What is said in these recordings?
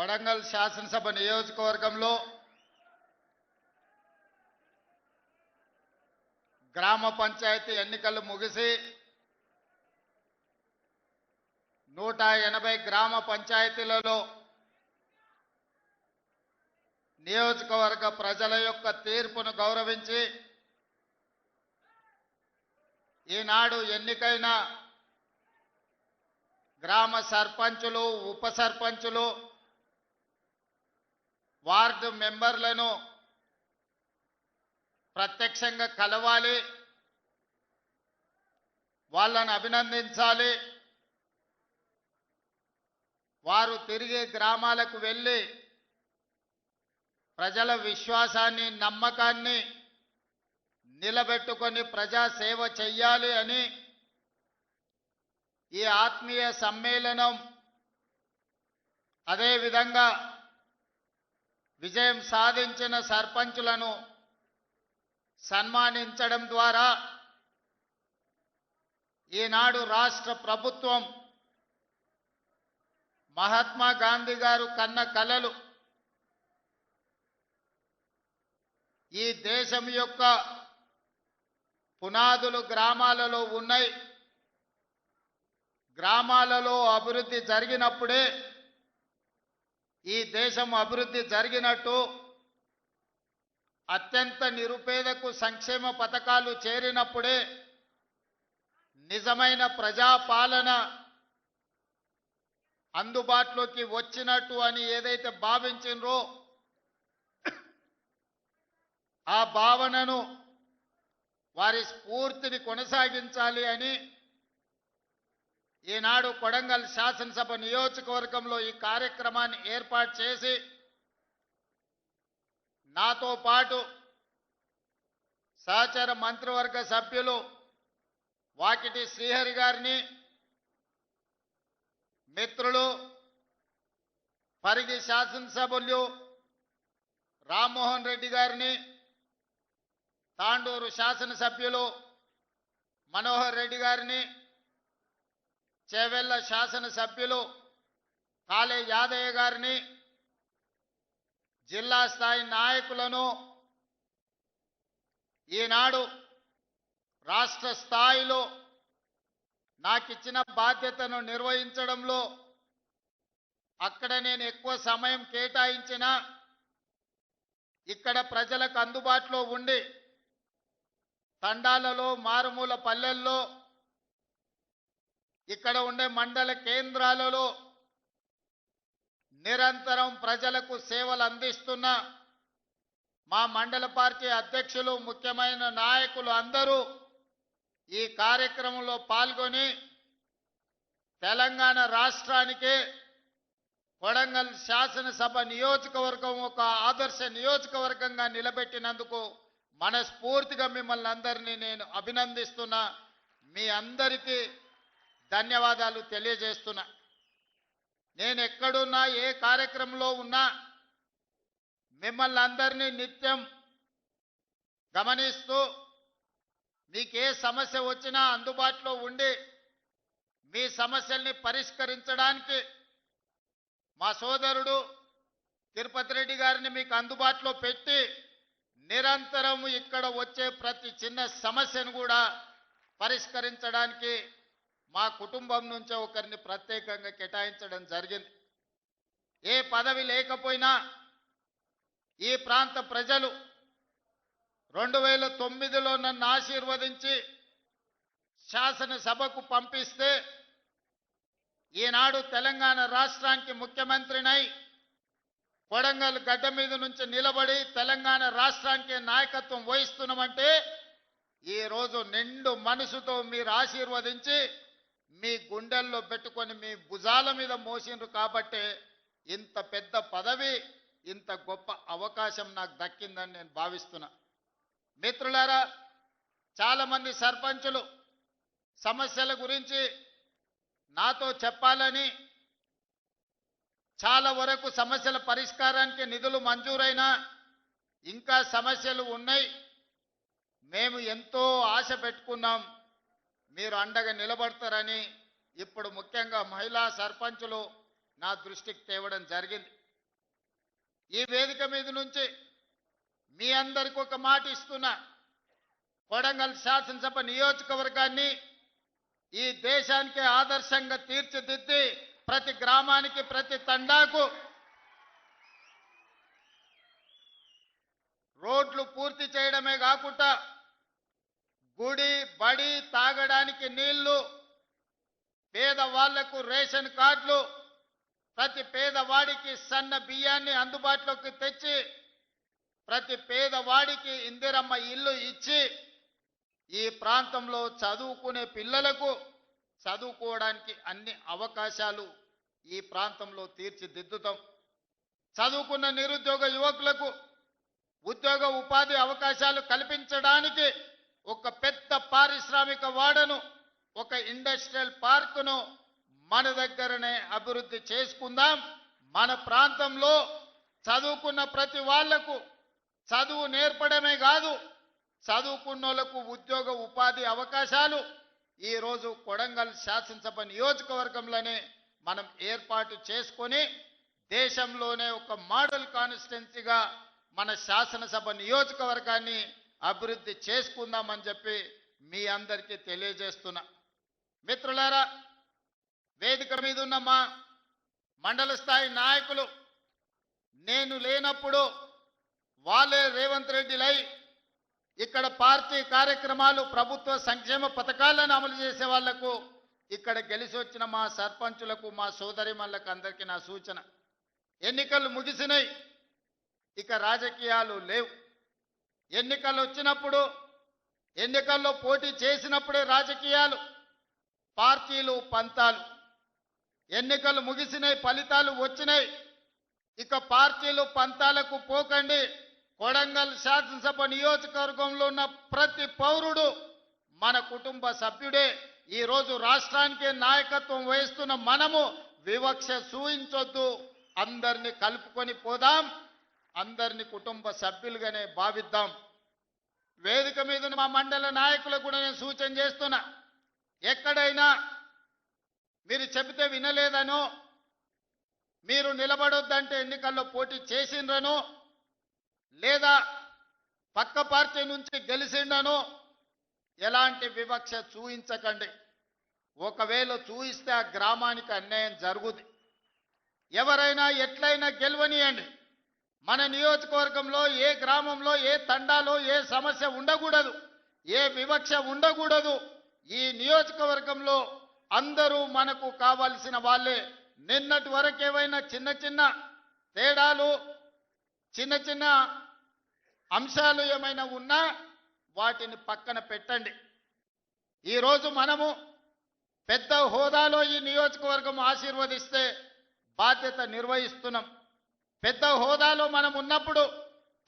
కొడంగల్ శాసనసభ నియోజకవర్గంలో గ్రామ పంచాయతీ ఎన్నికలు ముగిసి 180 గ్రామ పంచాయతీలలో నియోజకవర్గ ప్రజల యొక్క తీర్పును గౌరవించి ఈనాడు ఎన్నికైన గ్రామ సర్పంచులు, ఉప సర్పంచులు, వార్డు మెంబర్లను ప్రత్యక్షంగా కలవాలి, వాళ్ళను అభినందించాలి. వారు తిరిగి గ్రామాలకు వెళ్ళి ప్రజల విశ్వాసాన్ని, నమ్మకాన్ని నిలబెట్టుకొని ప్రజా సేవ చెయ్యాలి అని ఈ ఆత్మీయ సమ్మేళనం, అదేవిధంగా విజయం సాధించిన సర్పంచులను సన్మానించడం ద్వారా ఈనాడు రాష్ట్ర ప్రభుత్వం మహాత్మా గాంధీ గారు కన్న కలలు ఈ దేశం యొక్క పునాదులు గ్రామాలలో ఉన్నాయి. గ్రామాలలో అభివృద్ధి జరిగినప్పుడే ఈ దేశం అభివృద్ధి జరిగినట్టు, అత్యంత నిరుపేదకు సంక్షేమ పథకాలు చేరినప్పుడే నిజమైన ప్రజాపాలన అందుబాటులోకి వచ్చినట్టు అని ఏదైతే భావించినరో ఆ భావనను, వారి స్ఫూర్తిని కొనసాగించాలి అని ఈనాడు కొడంగల్ శాసనసభ నియోజకవర్గంలో ఈ కార్యక్రమాన్ని ఏర్పాటు చేసి నాతో పాటు సహచర మంత్రివర్గ సభ్యులు వాకిటి శ్రీహరి గారిని, మిత్రులు పరిగి శాసనసభ్యులు రామ్మోహన్ రెడ్డి గారిని, తాండూరు శాసనసభ్యులు మనోహర్ రెడ్డి గారిని, చేవెళ్ల శాసనసభ్యులు కాళే యాదయ్య గారిని, జిల్లా స్థాయి నాయకులను, ఈనాడు రాష్ట్ర స్థాయిలో నాకిచ్చిన బాధ్యతను నిర్వహించడంలో అక్కడ నేను ఎక్కువ సమయం కేటాయించిన, ఇక్కడ ప్రజలకు అందుబాటులో ఉండి తండాలలో, మారుమూల పల్లెల్లో, ఇక్కడ ఉండే మండల కేంద్రాలలో నిరంతరం ప్రజలకు సేవలు అందిస్తున్న మా మండల పార్టీ అధ్యక్షులు, ముఖ్యమైన నాయకులు అందరూ ఈ కార్యక్రమంలో పాల్గొని తెలంగాణ రాష్ట్రానికి కొడంగల్ శాసనసభ నియోజకవర్గం ఒక ఆదర్శ నియోజకవర్గంగా నిలబెట్టినందుకు మనస్ఫూర్తిగా మిమ్మల్ని అందరినీ నేను అభినందిస్తున్నా. మీ అందరికీ ధన్యవాదాలు తెలియజేస్తున్నా. నేను ఎక్కడున్నా, ఏ కార్యక్రమంలో ఉన్నా మిమ్మల్ని అందరినీ నిత్యం గమనిస్తూ మీకే సమస్య వచ్చినా అందుబాటులో ఉండి మీ సమస్యల్ని పరిష్కరించడానికి మా సోదరుడు తిరుపతి రెడ్డి గారిని మీకు అందుబాటులో పెట్టి నిరంతరం ఇక్కడ వచ్చే ప్రతి చిన్న సమస్యను కూడా పరిష్కరించడానికి మా కుటుంబం నుంచే ఒకరిని ప్రత్యేకంగా కేటాయించడం జరిగింది. ఏ పదవి లేకపోయినా ఈ ప్రాంత ప్రజలు 2009లో నన్ను ఆశీర్వదించి శాసనసభకు పంపిస్తే ఈనాడు తెలంగాణ రాష్ట్రానికి ముఖ్యమంత్రినై కొడంగల్ గడ్డ మీద నుంచి నిలబడి తెలంగాణ రాష్ట్రానికి నాయకత్వం వహిస్తున్నామంటే ఈరోజు నిండు మనసుతో మీరు ఆశీర్వదించి మీ గుండెల్లో పెట్టుకొని మీ భుజాల మీద మోసిండ్రు కాబట్టే ఇంత పెద్ద పదవి, ఇంత గొప్ప అవకాశం నాకు దక్కిందని నేను భావిస్తున్నా. మిత్రులారా, చాలామంది సర్పంచులు సమస్యల గురించి నాతో చెప్పాలని, చాలా వరకు సమస్యల పరిష్కారానికి నిధులు మంజూరైనా ఇంకా సమస్యలు ఉన్నాయి, మేము ఎంతో ఆశ పెట్టుకున్నాం, మీరు అండగా నిలబడతారని ఇప్పుడు ముఖ్యంగా మహిళా సర్పంచులు నా దృష్టికి తేవడం జరిగింది. ఈ వేదిక మీద నుంచి మీ అందరికి ఒక మాట ఇస్తున్నా. కొడంగల్ శాసనసభ నియోజకవర్గాన్ని ఈ దేశానికి ఆదర్శంగా తీర్చిదిద్ది ప్రతి గ్రామానికి ప్రతి తండాకు రోడ్లు పూర్తి చేయడమే కాకుండా గుడి బడి తాగడానికి నీళ్లు, పేదవాళ్లకు రేషన్ కార్డులు, ప్రతి పేదవాడికి సన్న బియ్యాన్ని అందుబాటులోకి తెచ్చి ప్రతి పేదవాడికి ఇందిరమ్మ ఇల్లు ఇచ్చి ఈ ప్రాంతంలో చదువుకునే పిల్లలకు చదువుకోవడానికి అన్ని అవకాశాలు ఈ ప్రాంతంలో తీర్చిదిద్దుతాం. చదువుకున్న నిరుద్యోగ యువకులకు ఉద్యోగ ఉపాధి అవకాశాలు కల్పించడానికి ఒక పెద్ద పారిశ్రామిక వాడను, ఒక ఇండస్ట్రియల్ పార్కును మన దగ్గరనే అభివృద్ధి చేసుకుందాం. మన ప్రాంతంలో చదువుకున్న ప్రతి వాళ్లకు చదువు నేర్పడమే కాదు, చదువుకున్నోళ్లకు ఉద్యోగ ఉపాధి అవకాశాలు ఈరోజు కొడంగల్ శాసనసభ నియోజకవర్గంలోనే మనం ఏర్పాటు చేసుకొని దేశంలోనే ఒక మోడల్ కాన్స్టిట్యున్సీగా మన శాసనసభ నియోజకవర్గాన్ని అభివృద్ధి చేసుకుందామని చెప్పి మీ అందరికీ తెలియజేస్తున్నా. మిత్రులారా, వేదిక మీద ఉన్న మా మండల స్థాయి నాయకులు నేను లేనప్పుడు వాళ్ళే రేవంత్ రెడ్డిలై ఇక్కడ పార్టీ కార్యక్రమాలు ప్రభుత్వ సంక్షేమ పథకాలను అమలు చేసే వాళ్లకు ఇక్కడ గెలిచి వచ్చిన మా సర్పంచులకు మా సోదరిమణులకు అందరికీ నా సూచన, ఎన్నికలు ముగిసినాయి, ఇక రాజకీయాలు లేవు. ఎన్నికలు వచ్చినప్పుడు ఎన్నికల్లో పోటీ చేసినప్పుడే రాజకీయాలు, పార్టీలు పంతాలు. ఎన్నికలు ముగిసినాయి, ఫలితాలు వచ్చినాయి, ఇక పార్టీలు పంతాలకు పోకండి. కొడంగల్ శాసనసభ నియోజకవర్గంలో ఉన్న ప్రతి పౌరుడు మన కుటుంబ సభ్యుడే. ఈరోజు రాష్ట్రానికి నాయకత్వం వహిస్తున్న మనము వివక్ష చూయించొద్దు, అందరినీ కలుపుకొని పోదాం, అందరినీ కుటుంబ సభ్యులుగానే భావిద్దాం. వేదిక మీద మా మండల నాయకులకు కూడా నేను సూచన చేస్తున్నా, ఎక్కడైనా మీరు చెబితే వినలేదనో, మీరు నిలబడొద్దంటే ఎన్నికల్లో పోటీ చేసిండ్రనో, లేదా పక్క పార్టీ నుంచి గెలిచిండనో ఎలాంటి వివక్ష చూయించకండి. ఒకవేళ చూయిస్తే ఆ గ్రామానికి అన్యాయం జరుగుతుంది. ఎవరైనా ఎట్లయినా గెలవనియండి. మన నియోజకవర్గంలో ఏ గ్రామంలో ఏ తండాలో ఏ సమస్య ఉండకూడదు, ఏ వివక్ష ఉండకూడదు. ఈ నియోజకవర్గంలో అందరూ మనకు కావాల్సిన వాళ్ళే. నిన్నటి వరకు ఏవైనా చిన్న చిన్న తేడాలు, చిన్న చిన్న అంశాలు ఏమైనా ఉన్నా వాటిని పక్కన పెట్టండి. ఈరోజు మనము పెద్ద హోదాలో ఈ నియోజకవర్గం ఆశీర్వదిస్తే బాధ్యత నిర్వహిస్తున్నాం. పెద్ద హోదాలో మనం ఉన్నప్పుడు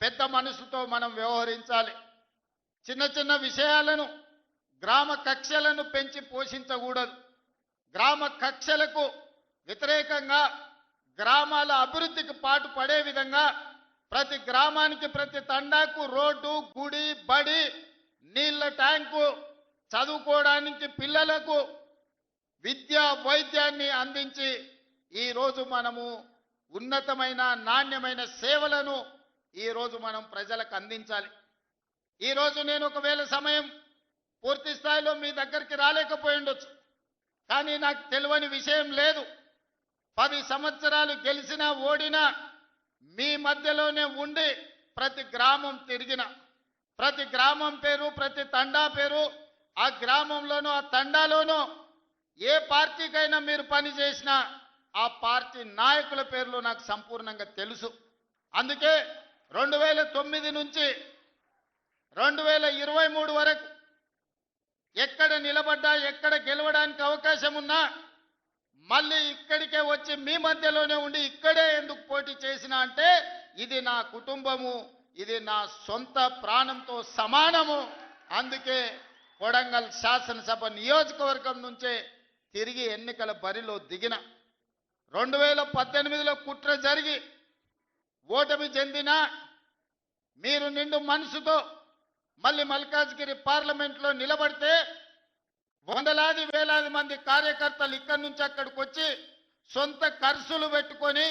పెద్ద మనసుతో మనం వ్యవహరించాలి. చిన్న చిన్న విషయాలను, గ్రామ కక్షలను పెంచి పోషించకూడదు. గ్రామ కక్షలకు వ్యతిరేకంగా గ్రామాల అభివృద్ధికి పాటు పడే విధంగా ప్రతి గ్రామానికి ప్రతి తండాకు రోడ్డు, గుడి, బడి, నీళ్ల ట్యాంకు, చదువుకోవడానికి పిల్లలకు విద్య వైద్యాన్ని అందించి ఈరోజు మనము ఉన్నతమైన నాణ్యమైన సేవలను ఈరోజు మనం ప్రజలకు అందించాలి. ఈరోజు నేను ఒకవేళ సమయం పూర్తి స్థాయిలో మీ దగ్గరికి రాలేకపోయి ఉండొచ్చు, కానీ నాకు తెలియని విషయం లేదు. 10 సంవత్సరాలు గెలిచినా ఓడినా మీ మధ్యలోనే ఉండి ప్రతి గ్రామం తిరిగిన, ప్రతి గ్రామం పేరు, ప్రతి తండా పేరు, ఆ గ్రామంలోనూ ఆ తండాలోనూ ఏ పార్టీకైనా మీరు పని చేసినా ఆ పార్టీ నాయకుల పేర్లు నాకు సంపూర్ణంగా తెలుసు. అందుకే 2009 నుంచి 2023 వరకు ఎక్కడ నిలబడ్డా, ఎక్కడ గెలవడానికి అవకాశం ఉన్నా మళ్ళీ ఇక్కడికే వచ్చి మీ మధ్యలోనే ఉండి ఇక్కడే ఎందుకు పోటీ చేసినా అంటే ఇది నా కుటుంబము, ఇది నా సొంత ప్రాణంతో సమానము. అందుకే కొడంగల్ శాసనసభ నియోజకవర్గం నుంచే తిరిగి ఎన్నికల బరిలో దిగిన. 2018లో కుట్ర జరిగి ఓటమి చెందినా మీరు నిండు మనసుతో మళ్ళీ మల్కాజ్గిరి పార్లమెంట్లో నిలబడితే వందలాది వేలాది మంది కార్యకర్తలు ఇక్కడి నుంచి అక్కడికి వచ్చి సొంత ఖర్చులు పెట్టుకొని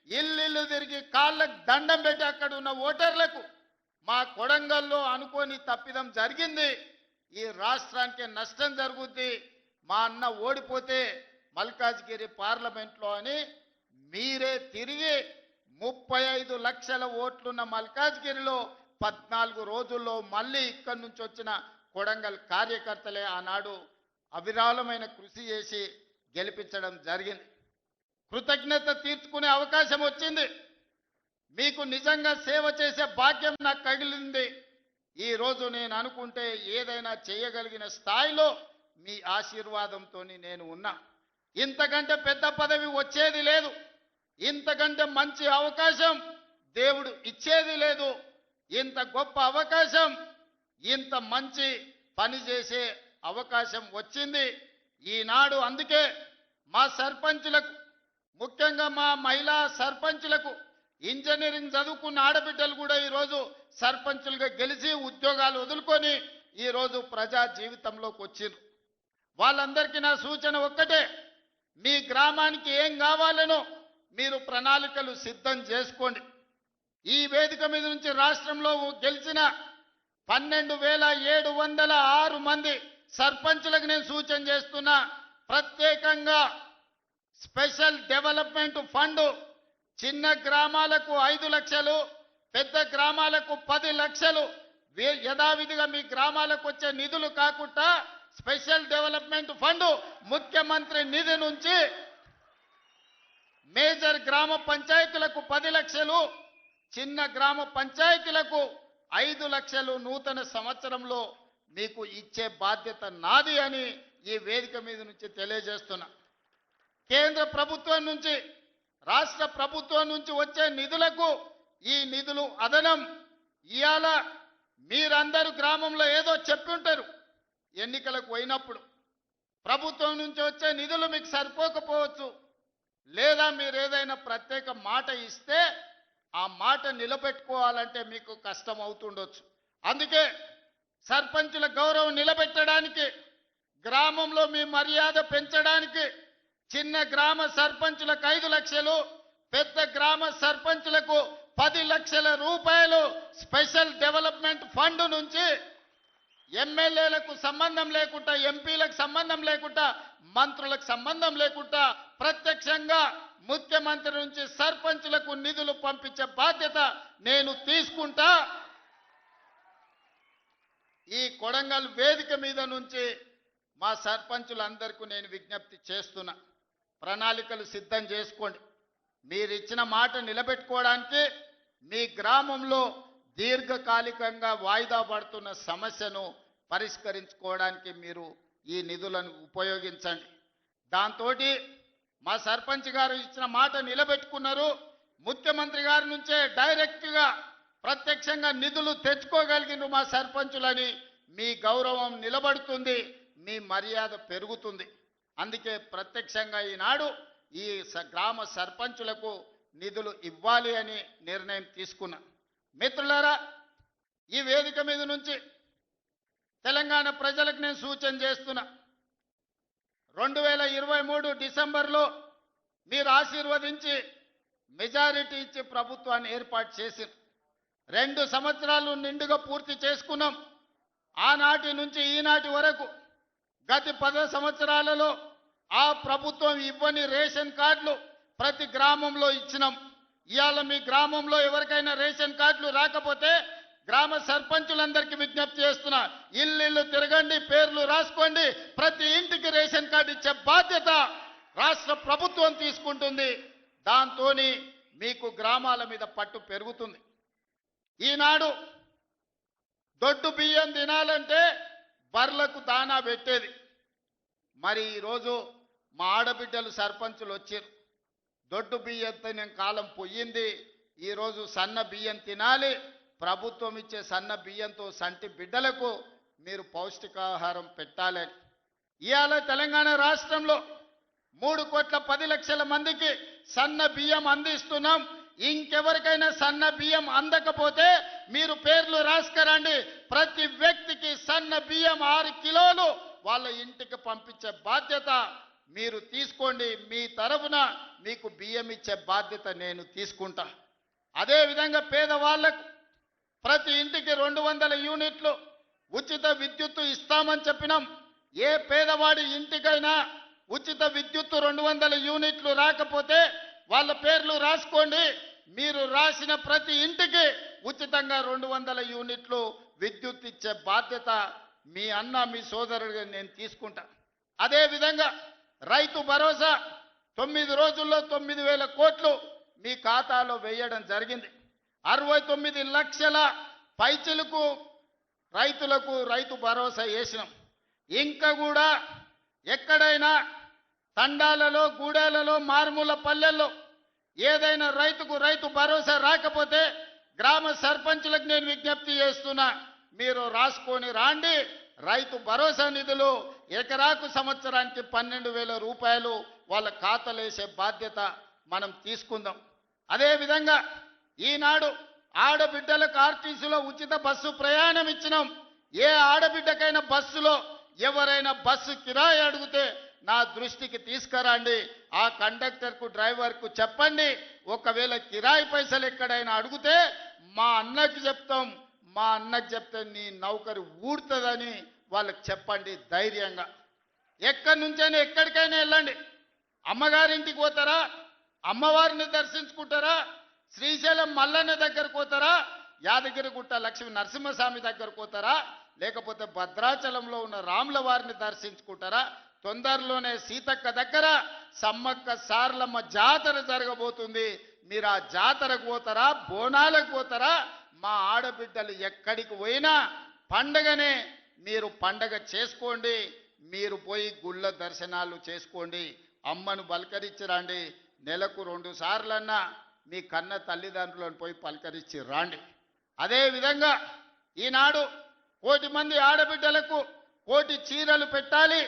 ఇల్లు తిరిగి కాళ్ళకు దండం పెట్టి అక్కడ ఉన్న ఓటర్లకు మా కొడంగల్లో అనుకోని తప్పిదం జరిగింది, ఈ రాష్ట్రానికి నష్టం జరుగుద్ది, మా అన్న ఓడిపోతే మల్కాజ్గిరి పార్లమెంట్లో అని మీరే తిరిగి 35 లక్షల ఓట్లున్న మల్కాజ్గిరిలో 14 రోజుల్లో మళ్ళీ ఇక్కడి నుంచి వచ్చిన కొడంగల్ కార్యకర్తలే ఆనాడు అవిరాళమైన కృషి చేసి గెలిపించడం జరిగింది. కృతజ్ఞత తీర్చుకునే అవకాశం వచ్చింది. మీకు నిజంగా సేవ చేసే భాగ్యం నాకు కలిగింది. ఈరోజు నేను అనుకుంటే ఏదైనా చేయగలిగిన స్థాయిలో మీ ఆశీర్వాదంతో నేను ఉన్నా. ఇంతకంటే పెద్ద పదవి వచ్చేది లేదు, ఇంతకంటే మంచి అవకాశం దేవుడు ఇచ్చేది లేదు. ఇంత గొప్ప అవకాశం, ఇంత మంచి పని చేసే అవకాశం వచ్చింది ఈనాడు. అందుకే మా సర్పంచులకు, ముఖ్యంగా మా మహిళా సర్పంచులకు, ఇంజనీరింగ్ చదువుకున్న ఆడబిడ్డలు కూడా ఈరోజు సర్పంచులుగా గెలిచి ఉద్యోగాలు వదులుకొని ఈరోజు ప్రజా జీవితంలోకి వచ్చిండ్రు. వాళ్ళందరికీ నా సూచన ఒక్కటే, మీ గ్రామానికి ఏం కావాలనో మీరు ప్రణాళికలు సిద్ధం చేసుకోండి. ఈ వేదిక మీద నుంచి రాష్ట్రంలో గెలిచిన 12,706 మంది సర్పంచులకు నేను సూచన చేస్తున్నా, ప్రత్యేకంగా స్పెషల్ డెవలప్మెంట్ ఫండ్ చిన్న గ్రామాలకు 5 లక్షలు, పెద్ద గ్రామాలకు 10 లక్షలు యథావిధిగా మీ గ్రామాలకు వచ్చే నిధులు కాకుండా స్పెషల్ డెవలప్మెంట్ ఫండ్ ముఖ్యమంత్రి నిధి నుంచి మేజర్ గ్రామ పంచాయతీలకు 10 లక్షలు, చిన్న గ్రామ పంచాయతీలకు 5 లక్షలు నూతన సంవత్సరంలో మీకు ఇచ్చే బాధ్యత నాది అని ఈ వేదిక మీద నుంచి తెలియజేస్తున్నా. కేంద్ర ప్రభుత్వం నుంచి, రాష్ట్ర ప్రభుత్వం నుంచి వచ్చే నిధులకు ఈ నిధులు అదనం. ఇవాళ మీరందరూ గ్రామంలో ఏదో చెప్పుంటారు, ఎన్నికలకు పోయినప్పుడు ప్రభుత్వం నుంచి వచ్చే నిధులు మీకు సరిపోకపోవచ్చు, లేదా మీరు ఏదైనా ప్రత్యేక మాట ఇస్తే ఆ మాట నిలబెట్టుకోవాలంటే మీకు కష్టం అవుతుండొచ్చు. అందుకే సర్పంచుల గౌరవం నిలబెట్టడానికి, గ్రామంలో మీ మర్యాద పెంచడానికి చిన్న గ్రామ సర్పంచులకు 5 లక్షలు, పెద్ద గ్రామ సర్పంచులకు 10 లక్షల రూపాయలు స్పెషల్ డెవలప్మెంట్ ఫండ్ నుంచి ఎమ్మెల్యేలకు సంబంధం లేకుండా, ఎంపీలకు సంబంధం లేకుండా, మంత్రులకు సంబంధం లేకుండా ప్రత్యక్షంగా ముఖ్యమంత్రి నుంచి సర్పంచులకు నిధులు పంపించే బాధ్యత నేను తీసుకుంటా. ఈ కొడంగల్ వేదిక మీద నుంచి మా సర్పంచులందరికీ నేను విజ్ఞప్తి చేస్తున్నా, ప్రణాళికలు సిద్ధం చేసుకోండి. మీరు ఇచ్చిన మాట నిలబెట్టుకోవడానికి మీ గ్రామంలో దీర్ఘకాలికంగా వాయిదా పడుతున్న సమస్యను పరిష్కరించుకోవడానికి మీరు ఈ నిధులను ఉపయోగించండి. దాంతో మా సర్పంచ్ గారు ఇచ్చిన మాట నిలబెట్టుకున్నారు. ముఖ్యమంత్రి గారి నుంచే డైరెక్ట్గా ప్రత్యక్షంగా నిధులు తెచ్చుకోగలిగిన మా సర్పంచులని మీ గౌరవం నిలబడుతుంది, మీ మర్యాద పెరుగుతుంది. అందుకే ప్రత్యక్షంగా ఈనాడు ఈ గ్రామ సర్పంచులకు నిధులు ఇవ్వాలి అని నిర్ణయం తీసుకున్నా. మిత్రులారా, ఈ వేదిక మీద నుంచి తెలంగాణ ప్రజలకు నేను సూచన చేస్తున్నా, 2023 డిసెంబర్లో మీరు ఆశీర్వదించి మెజారిటీ ఇచ్చి ప్రభుత్వాన్ని ఏర్పాటు చేసి 2 సంవత్సరాలు నిండుగా పూర్తి చేసుకున్నాం. ఆనాటి నుంచి ఈనాటి వరకు గత 10 సంవత్సరాలలో ఆ ప్రభుత్వం ఇవ్వని రేషన్ కార్డులు ప్రతి గ్రామంలో ఇచ్చినాం. ఇవాళ మీ గ్రామంలో ఎవరికైనా రేషన్ కార్డులు రాకపోతే గ్రామ సర్పంచులందరికీ విజ్ఞప్తి చేస్తున్నా, ఇల్లు తిరగండి, పేర్లు రాసుకోండి, ప్రతి ఇంటికి రేషన్ కార్డు ఇచ్చే బాధ్యత రాష్ట్ర ప్రభుత్వం తీసుకుంటుంది. దాంతో మీకు గ్రామాల మీద పట్టు పెరుగుతుంది. ఈనాడు దొడ్డు బియ్యం తినాలంటే బర్లకు దానా పెట్టేది. మరి ఈరోజు మా ఆడబిడ్డలు సర్పంచులు వచ్చారు, దొడ్డు బియ్యంతో నేను కాలం పోయింది, ఈరోజు సన్న బియ్యం తినాలి, ప్రభుత్వం ఇచ్చే సన్న బియ్యంతో సంటి బిడ్డలకు మీరు పౌష్టికాహారం పెట్టాలని. ఇవాళ తెలంగాణ రాష్ట్రంలో 3,10,00,000 మందికి సన్న బియ్యం అందిస్తున్నాం. ఇంకెవరికైనా సన్న బియ్యం అందకపోతే మీరు పేర్లు రాసుకురండి, ప్రతి వ్యక్తికి సన్న బియ్యం 6 కిలోలు వాళ్ళ ఇంటికి పంపించే బాధ్యత మీరు తీసుకోండి, మీ తరఫున మీకు బియ్యం ఇచ్చే బాధ్యత నేను తీసుకుంటా. అదేవిధంగా పేదవాళ్లకు ప్రతి ఇంటికి 200 యూనిట్లు ఉచిత విద్యుత్తు ఇస్తామని చెప్పినాం. ఏ పేదవాడి ఇంటికైనా ఉచిత విద్యుత్తు 200 యూనిట్లు రాకపోతే వాళ్ళ పేర్లు రాసుకోండి. మీరు రాసిన ప్రతి ఇంటికి ఉచితంగా 200 యూనిట్లు విద్యుత్ ఇచ్చే బాధ్యత మీ అన్న మీ సోదరుడిగా నేను తీసుకుంటా. అదేవిధంగా రైతు భరోసా 9 రోజుల్లో 9,000 కోట్లు మీ ఖాతాలో వేయడం జరిగింది. 69 లక్షల పైచిలకు రైతులకు రైతు భరోసా వేసినాం. ఇంకా కూడా ఎక్కడైనా తండాలలో, గూడెలలో, మారుమూల పల్లెల్లో ఏదైనా రైతుకు రైతు భరోసా రాకపోతే గ్రామ సర్పంచులకు నేను విజ్ఞప్తి చేస్తున్నా, మీరు రాసుకొని రాండి. రైతు భరోసా నిధులు ఎకరాకు సంవత్సరానికి 12,000 రూపాయలు వాళ్ళ ఖాతాలో వేసే బాధ్యత మనం తీసుకుందాం. అదేవిధంగా ఈనాడు ఆడబిడ్డలకు ఆర్టీసీలో ఉచిత బస్సు ప్రయాణం ఇచ్చినాం. ఏ ఆడబిడ్డకైనా బస్సులో ఎవరైనా బస్సు కిరాయి అడిగితే నా దృష్టికి తీసుకురండి. ఆ కండక్టర్కు డ్రైవర్కు చెప్పండి, ఒకవేళ కిరాయి పైసలు ఎక్కడైనా అడిగితే మా అన్నకి చెప్తాం, మా అన్నకి చెప్తే నీ నౌకరి ఊడుతుందని వాళ్ళకి చెప్పండి ధైర్యంగా. ఎక్కడి నుంచైనా ఎక్కడికైనా వెళ్ళండి. అమ్మగారింటికి పోతారా, అమ్మవారిని దర్శించుకుంటారా, శ్రీశైలం మల్లన్న దగ్గరకు పోతారా, యాదగిరిగుట్ట లక్ష్మీ నరసింహస్వామి దగ్గరకు పోతారా, లేకపోతే భద్రాచలంలో ఉన్న రాముల వారిని దర్శించుకుంటారా, తొందరలోనే సీతక్క దగ్గర సమ్మక్క సారలమ్మ జాతర జరగబోతుంది. మీరు ఆ జాతరకు పోతారా, బోనాలకు పోతారా? మా ఆడబిడ్డలు ఎక్కడికి పోయినా పండగనే మీరు పండగ చేసుకోండి. మీరు పోయి గుళ్ళ దర్శనాలు చేసుకోండి, అమ్మను పలకరించి రండి. నెలకు 2 సార్లన్నా మీ కన్న తల్లిదండ్రులను పోయి పలకరించి రాండి. అదేవిధంగా ఈనాడు 1,000 మంది ఆడబిడ్డలకు 1,000 చీరలు పెట్టాలి.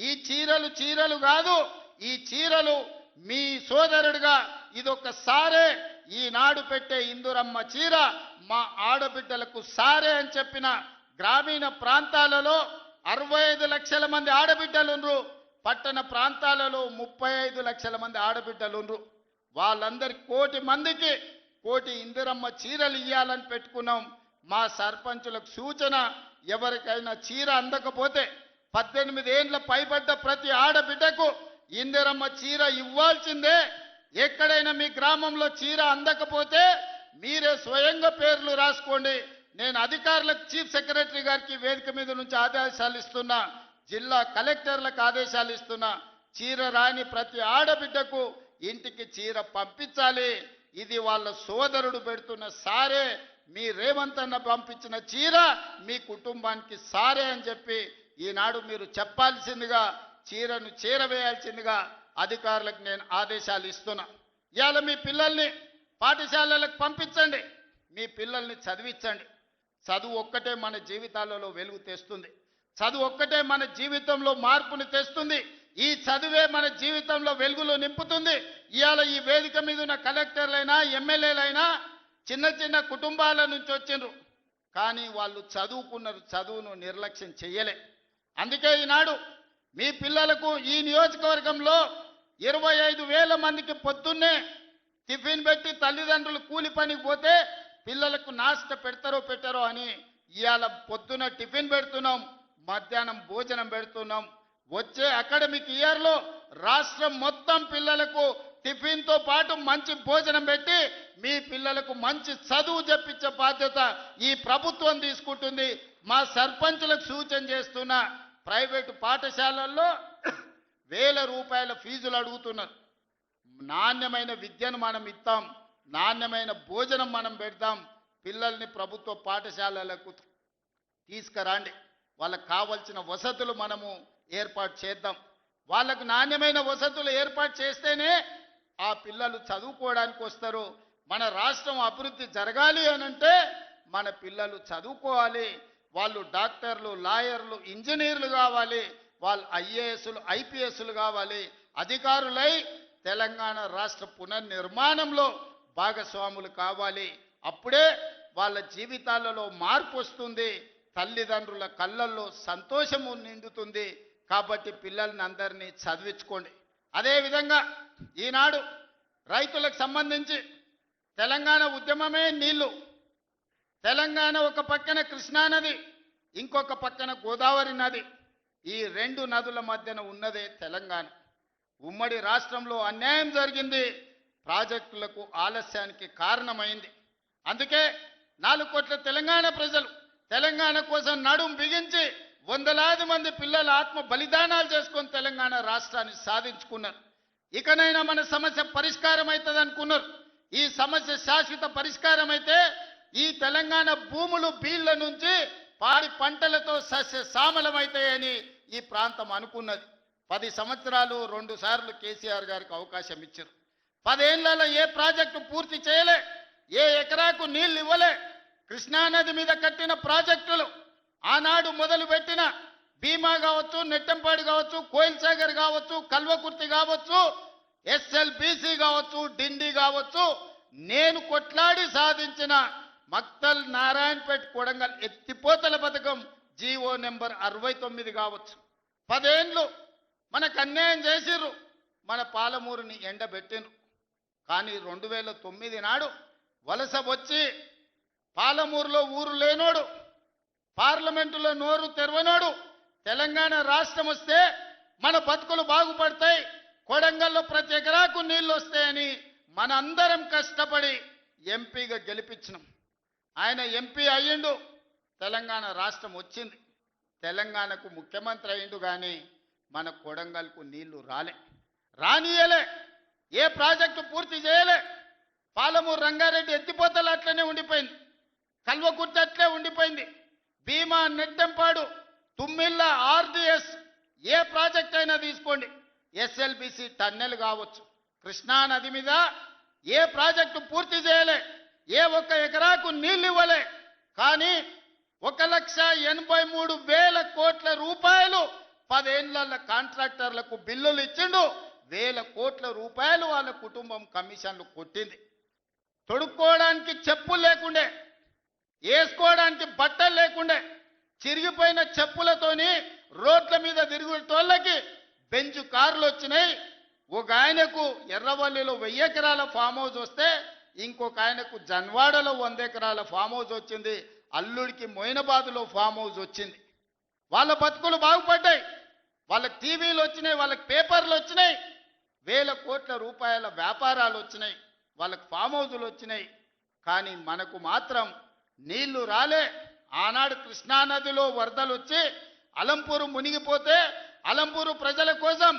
ఈ చీరలు కాదు, ఈ చీరలు మీ సోదరుడిగా ఇదొకసారే ఈనాడు పెట్టే ఇందురమ్మ చీర మా ఆడబిడ్డలకు సారే అని చెప్పిన గ్రామీణ ప్రాంతాలలో 65 లక్షల మంది ఆడబిడ్డలుండ్రు, పట్టణ ప్రాంతాలలో 35 లక్షల మంది ఆడబిడ్డలుండ్రు. వాళ్ళందరికి 1,000 మందికి 1,000 ఇందిరమ్మ చీరలు ఇవ్వాలని పెట్టుకున్నాం. మా సర్పంచులకు సూచన, ఎవరికైనా చీర అందకపోతే 18 ఏండ్ల పైబడ్డ ప్రతి ఆడబిడ్డకు ఇందిరమ్మ చీర ఇవ్వాల్సిందే. ఎక్కడైనా మీ గ్రామంలో చీర అందకపోతే మీరే స్వయంగా పేర్లు రాసుకోండి. నేను అధికారులకు, చీఫ్ సెక్రటరీ గారికి వేదిక మీద నుంచి ఆదేశాలు ఇస్తున్నా, జిల్లా కలెక్టర్లకు ఆదేశాలు ఇస్తున్నా, చీర రాని ప్రతి ఆడబిడ్డకు ఇంటికి చీర పంపించాలి. ఇది వాళ్ళ సోదరుడు పెడుతున్న సారే, మీ రేవంత్ అన్న పంపించిన చీర మీ కుటుంబానికి సారే అని చెప్పి ఈనాడు మీరు చెప్పాల్సిందిగా, చీరను చేరవేయాల్సిందిగా అధికారులకు నేను ఆదేశాలు ఇస్తున్నా. ఇవాళ మీ పిల్లల్ని పాఠశాలలకు పంపించండి, మీ పిల్లల్ని చదివించండి. చదువు ఒక్కటే మన జీవితాలలో వెలుగు తెస్తుంది. చదువు ఒక్కటే మన జీవితంలో మార్పుని తెస్తుంది. ఈ చదువే మన జీవితంలో వెలుగులో నింపుతుంది. ఇవాళ ఈ వేదిక మీద ఉన్న కలెక్టర్లైనా, ఎమ్మెల్యేలైనా చిన్న చిన్న కుటుంబాల నుంచి వచ్చిండ్రు, కానీ వాళ్ళు చదువుకున్నారు, చదువును నిర్లక్ష్యం చెయ్యలే. అందుకే ఈనాడు మీ పిల్లలకు ఈ నియోజకవర్గంలో 25,000 మందికి పొద్దున్నే టిఫిన్ పెట్టి తల్లిదండ్రులు కూలి పనికి పోతే పిల్లలకు నాష్ట పెట్టారో అని ఇవాళ పొద్దున టిఫిన్ పెడుతున్నాం, మధ్యాహ్నం భోజనం పెడుతున్నాం. వచ్చే అకాడమిక్ ఇయర్లో రాష్ట్రం మొత్తం పిల్లలకు టిఫిన్తో పాటు మంచి భోజనం పెట్టి మీ పిల్లలకు మంచి చదువు చెప్పించే బాధ్యత ఈ ప్రభుత్వం తీసుకుంటుంది. మా సర్పంచులకు సూచన చేస్తున్న, ప్రైవేటు పాఠశాలల్లో 1,000 రూపాయల ఫీజులు అడుగుతున్నారు. నాణ్యమైన విద్యను మనం ఇస్తాం, నాణ్యమైన భోజనం మనం పెడతాం. పిల్లల్ని ప్రభుత్వ పాఠశాలలకు తీసుకురండి, వాళ్ళకు కావాల్సిన వసతులు మనము ఏర్పాటు చేద్దాం. వాళ్ళకు నాణ్యమైన వసతులు ఏర్పాటు చేస్తేనే ఆ పిల్లలు చదువుకోవడానికి వస్తారు. మన రాష్ట్రం అభివృద్ధి జరగాలి అనంటే మన పిల్లలు చదువుకోవాలి. వాళ్ళు డాక్టర్లు, లాయర్లు, ఇంజనీర్లు కావాలి. వాళ్ళు ఐఏఎస్లు, ఐపీఎస్లు కావాలి. అధికారులై తెలంగాణ రాష్ట్ర పునర్నిర్మాణంలో భాగస్వాములు కావాలి. అప్పుడే వాళ్ళ జీవితాలలో మార్పు వస్తుంది. తల్లిదండ్రుల కళ్ళల్లో సంతోషము నిండుతుంది. కాబట్టి పిల్లల్ని అందరినీ చదివించుకోండి. అదేవిధంగా ఈనాడు రైతులకు సంబంధించి తెలంగాణ ఉద్యమమే నీళ్లు. తెలంగాణ ఒక పక్కన కృష్ణానది, ఇంకొక పక్కన గోదావరి నది. ఈ రెండు నదుల మధ్యన ఉన్నదే తెలంగాణ. ఉమ్మడి రాష్ట్రంలో అన్యాయం జరిగింది, ప్రాజెక్టులకు ఆలస్యానికి కారణమైంది. అందుకే 4 కోట్ల తెలంగాణ ప్రజలు తెలంగాణ కోసం నడుం బిగించి వందలాది మంది పిల్లల ఆత్మ బలిదానాలు చేసుకొని తెలంగాణ రాష్ట్రాన్ని సాధించుకున్నారు. ఇకనైనా మన సమస్య పరిష్కారం అవుతుంది అనుకున్నారు. ఈ సమస్య శాశ్వత పరిష్కారం అయితే ఈ తెలంగాణ భూములు బీళ్ల నుంచి పాడి పంటలతో సస్య సామలమవుతాయని ఈ ప్రాంతం అనుకున్నది. 10 సంవత్సరాలు 2 సార్లు కేసీఆర్ గారికి అవకాశం ఇచ్చారు. 10 ఏళ్లలో ఏ ప్రాజెక్టు పూర్తి చేయలే, ఏ ఎకరాకు నీళ్లు ఇవ్వలే. కృష్ణానది మీద కట్టిన ప్రాజెక్టులు ఆనాడు మొదలుపెట్టిన భీమా కావచ్చు, నెట్టంపాడు కావచ్చు, కోయిల్ సాగర్ కావచ్చు, కల్వకుర్తి కావచ్చు, ఎస్ఎల్బిసి కావచ్చు, డిండి కావచ్చు, నేను కొట్లాడి సాధించిన మక్తల్ నారాయణపేట కొడంగల్ ఎత్తిపోతల పథకం జీవో నెంబర్ 69 కావచ్చు. 10 ఏళ్ళు మనకు అన్యాయం చేసిర్రు, మన పాలమూరుని ఎండబెట్టిండ్రు. కానీ 2009 నాడు వలస వచ్చి పాలమూరులో ఊరు లేనోడు, పార్లమెంటులో నోరు తెరవనోడు తెలంగాణ రాష్ట్రం వస్తే మన బతుకులు బాగుపడతాయి, కొడంగల్లో ప్రతి ఎకరాకు నీళ్లు వస్తాయని మనందరం కష్టపడి ఎంపీగా గెలిపించినాం. ఆయన ఎంపీ అయ్యిండు, తెలంగాణ రాష్ట్రం వచ్చింది, తెలంగాణకు ముఖ్యమంత్రి అయ్యిండు. కానీ మన కొడంగల్కు నీళ్లు రానియలే, ఏ ప్రాజెక్టు పూర్తి చేయలే. పాలమూరు రంగారెడ్డి ఎత్తిపోతలు అట్లనే ఉండిపోయింది, కల్వకుర్తి అట్లే ఉండిపోయింది. భీమా, నెట్టెంపాడు, తుమ్మిళ్ళ, ఆర్డిఎస్ ఏ ప్రాజెక్ట్ అయినా తీసుకోండి, ఎస్ఎల్బిసి టన్నెల్ కావచ్చు, కృష్ణా నది మీద ఏ ప్రాజెక్టు పూర్తి చేయలే, ఏ ఒక్క ఎకరాకు నీళ్ళు ఇవ్వలే. కానీ 1,83,000 కోట్ల రూపాయలు 10 ఏళ్ల కాంట్రాక్టర్లకు బిల్లులు ఇచ్చిండు. 1,000 కోట్ల రూపాయలు వాళ్ళ కుటుంబం కమిషన్లు కొట్టింది. తొడుక్కోవడానికి చెప్పులు లేకుండే, వేసుకోవడానికి బట్టలు లేకుండే, చిరిగిపోయిన చెప్పులతోని రోడ్ల మీద తిరుగుతోళ్ళకి బెంచ్ కార్లు వచ్చినాయి. ఒక ఆయనకు ఎర్రవల్లిలో 1000 ఎకరాల ఫామ్ హౌస్ వస్తే ఇంకొక ఆయనకు జన్వాడలో 100 ఎకరాల ఫామ్ హౌస్ వచ్చింది. అల్లుడికి మొయినాబాద్లో ఫామ్ హౌస్ వచ్చింది. వాళ్ళ బతుకులు బాగుపడ్డాయి, వాళ్ళకి టీవీలు వచ్చినాయి, వాళ్ళకి పేపర్లు వచ్చినాయి, 1,000 కోట్ల రూపాయల వ్యాపారాలు వచ్చినాయి, వాళ్ళకి ఫామ్ హౌజులు వచ్చినాయి. కానీ మనకు మాత్రం నీళ్లు రాలే. ఆనాడు కృష్ణానదిలో వరదలు వచ్చి అలంపూరు మునిగిపోతే అలంపూరు ప్రజల కోసం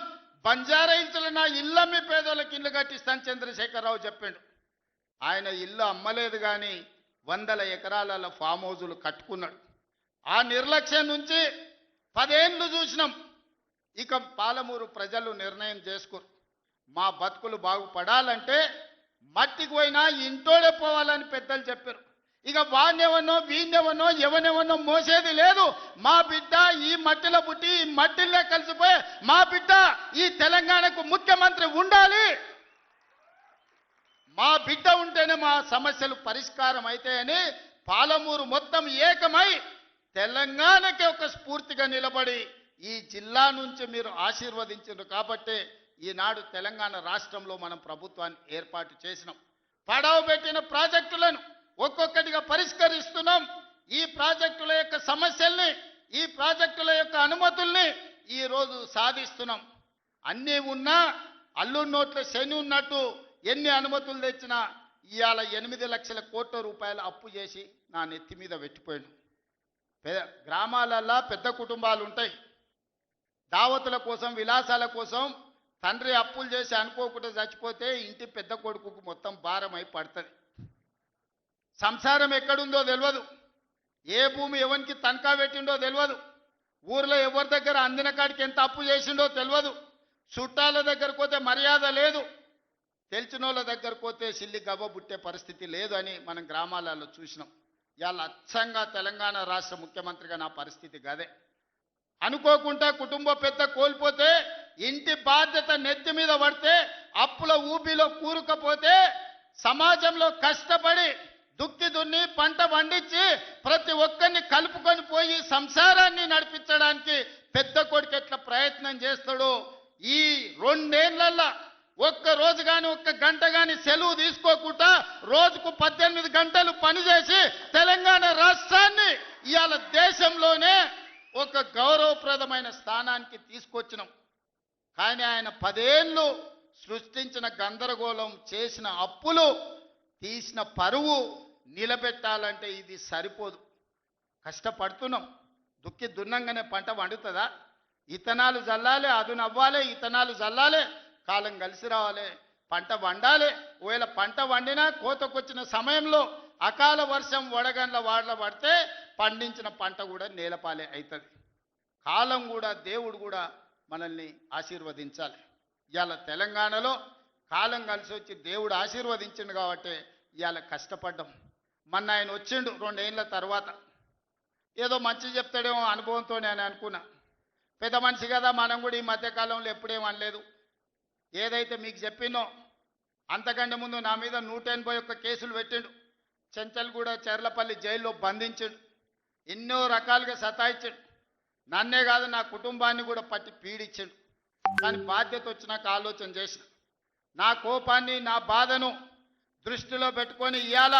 బంజారా హిల్స్లో నా ఇల్లమ్మి పేదోళ్ళకి ఇల్లు కట్టిస్తాను చంద్రశేఖరరావు చెప్పిండు. ఆయన ఇల్లు అమ్మలేదు, కానీ 100 ఎకరాల ఫామ్ హౌజులు కట్టుకున్నాడు. ఆ నిర్లక్ష్యం నుంచి 10 ఏళ్ళు చూసినాం. ఇక పాలమూరు ప్రజలు నిర్ణయం చేసుకోరు, మా బతుకులు బాగుపడాలంటే మట్టికి పోయినా ఇంటోడే పోవాలని పెద్దలు చెప్పారు. ఇక వాణ్యవనో వీణ్యవనో ఎవనెవనో మోసేది లేదు. మా బిడ్డ ఈ మట్టిలో పుట్టి ఈ మట్టిలో కలిసిపోయి మా బిడ్డ ఈ తెలంగాణకు ముఖ్యమంత్రి ఉండాలి, మా బిడ్డ ఉంటేనే మా సమస్యలు పరిష్కారం అవుతాయని పాలమూరు మొత్తం ఏకమై తెలంగాణకి ఒక స్ఫూర్తిగా నిలబడి ఈ జిల్లా నుంచి మీరు ఆశీర్వదించారు. కాబట్టి ఈనాడు తెలంగాణ రాష్ట్రంలో మనం ప్రభుత్వాన్ని ఏర్పాటు చేసినాం. పడవ పెట్టిన ప్రాజెక్టులను ఒక్కొక్కటిగా పరిష్కరిస్తున్నాం. ఈ ప్రాజెక్టుల యొక్క సమస్యల్ని, ఈ ప్రాజెక్టుల యొక్క అనుమతుల్ని ఈరోజు సాధిస్తున్నాం. అన్నీ ఉన్నా అల్లుడి నోట్ల శని ఉన్నట్టు ఎన్ని అనుమతులు తెచ్చినా ఇవాళ 8 లక్షల కోట్ల రూపాయలు అప్పు చేసి నా నెత్తి మీద పెట్టిపోయాడు. గ్రామాలల్లో పెద్ద కుటుంబాలు ఉంటాయి, దావతుల కోసం విలాసాల కోసం తండ్రి అప్పులు చేసి అనుకోకుండా చచ్చిపోతే ఇంటి పెద్ద కొడుకుకు మొత్తం భారమై పడుతుంది. సంసారం ఎక్కడుందో తెలియదు, ఏ భూమి ఎవరికి తనఖా పెట్టిండో తెలియదు, ఊర్లో ఎవరి దగ్గర అందిన కాడికి ఎంత అప్పు చేసిండో తెలియదు, చుట్టాల దగ్గరకు పోతే మర్యాద లేదు, తెలిసిన వాళ్ళ దగ్గరకు పోతే సిల్లి గవ్వ పుట్టే పరిస్థితి లేదు అని మనం గ్రామాలలో చూసినాం. ఇవాళ అచ్చంగా తెలంగాణ రాష్ట్ర ముఖ్యమంత్రిగా నా పరిస్థితి గదే. అనుకోకుండా కుటుంబ పెద్ద కోల్పోతే, ఇంటి బాధ్యత నెత్తి మీద పడితే, అప్పుల ఊబిలో కూరుకపోతే, సమాజంలో కష్టపడి దుక్కి దున్ని పంట పండించి ప్రతి ఒక్కరిని కలుపుకొని పోయి సంసారాన్ని నడిపించడానికి పెద్ద కొడుకు ఎట్లా ప్రయత్నం చేస్తాడో ఈ 2 ఏళ్లలో ఒక్క రోజు కానీ ఒక్క గంట కానీ సెలవు తీసుకోకుండా రోజుకు 18 గంటలు పనిచేసి తెలంగాణ రాష్ట్రాన్ని ఇవాళ దేశంలోనే ఒక గౌరవప్రదమైన స్థానానికి తీసుకొచ్చినాం. కానీ ఆయన 10 ఏళ్ళు సృష్టించిన గందరగోళం, చేసిన అప్పులు, తీసిన పరువు నిలబెట్టాలంటే ఇది సరిపోదు. కష్టపడుతున్నాం. దుక్కి దున్నంగానే పంట వండుతుందా? ఇతనాలు జల్లాలి, అదును అవ్వాలి, ఇతనాలు జల్లాలి, కాలం కలిసి రావాలి, పంట వండాలి. ఒకవేళ పంట వండినా కోతకొచ్చిన సమయంలో అకాల వర్షం వడగండ్ల వాడల పడితే పండించిన పంట కూడా నేలపాలే అవుతుంది. కాలం కూడా, దేవుడు కూడా మనల్ని ఆశీర్వదించాలి. ఇవాళ తెలంగాణలో కాలం కలిసి వచ్చి దేవుడు ఆశీర్వదించిండు కాబట్టి ఇవాళ కష్టపడ్డాం. మొన్న ఆయన వచ్చిండు 2 ఏళ్ల తర్వాత. ఏదో మంచి చెప్తాడేమో అనుభవంతో నేను అనుకున్నా. పెద్ద మనిషి కదా, మనం కూడా ఈ మధ్యకాలంలో ఎప్పుడేం అనలేదు. ఏదైతే మీకు చెప్పినో అంతకంటే ముందు నా మీద 181 కేసులు పెట్టిండు. చెంచల్గూడ, చెర్లపల్లి జైల్లో బంధించిండు. ఎన్నో రకాలుగా సతాయించాడు. నన్నే కాదు, నా కుటుంబాన్ని కూడా పట్టి పీడించాడు. కానీ బాధ్యత వచ్చినాక ఆలోచన చేసిన, నా కోపాన్ని, నా బాధను దృష్టిలో పెట్టుకొని ఇవాళ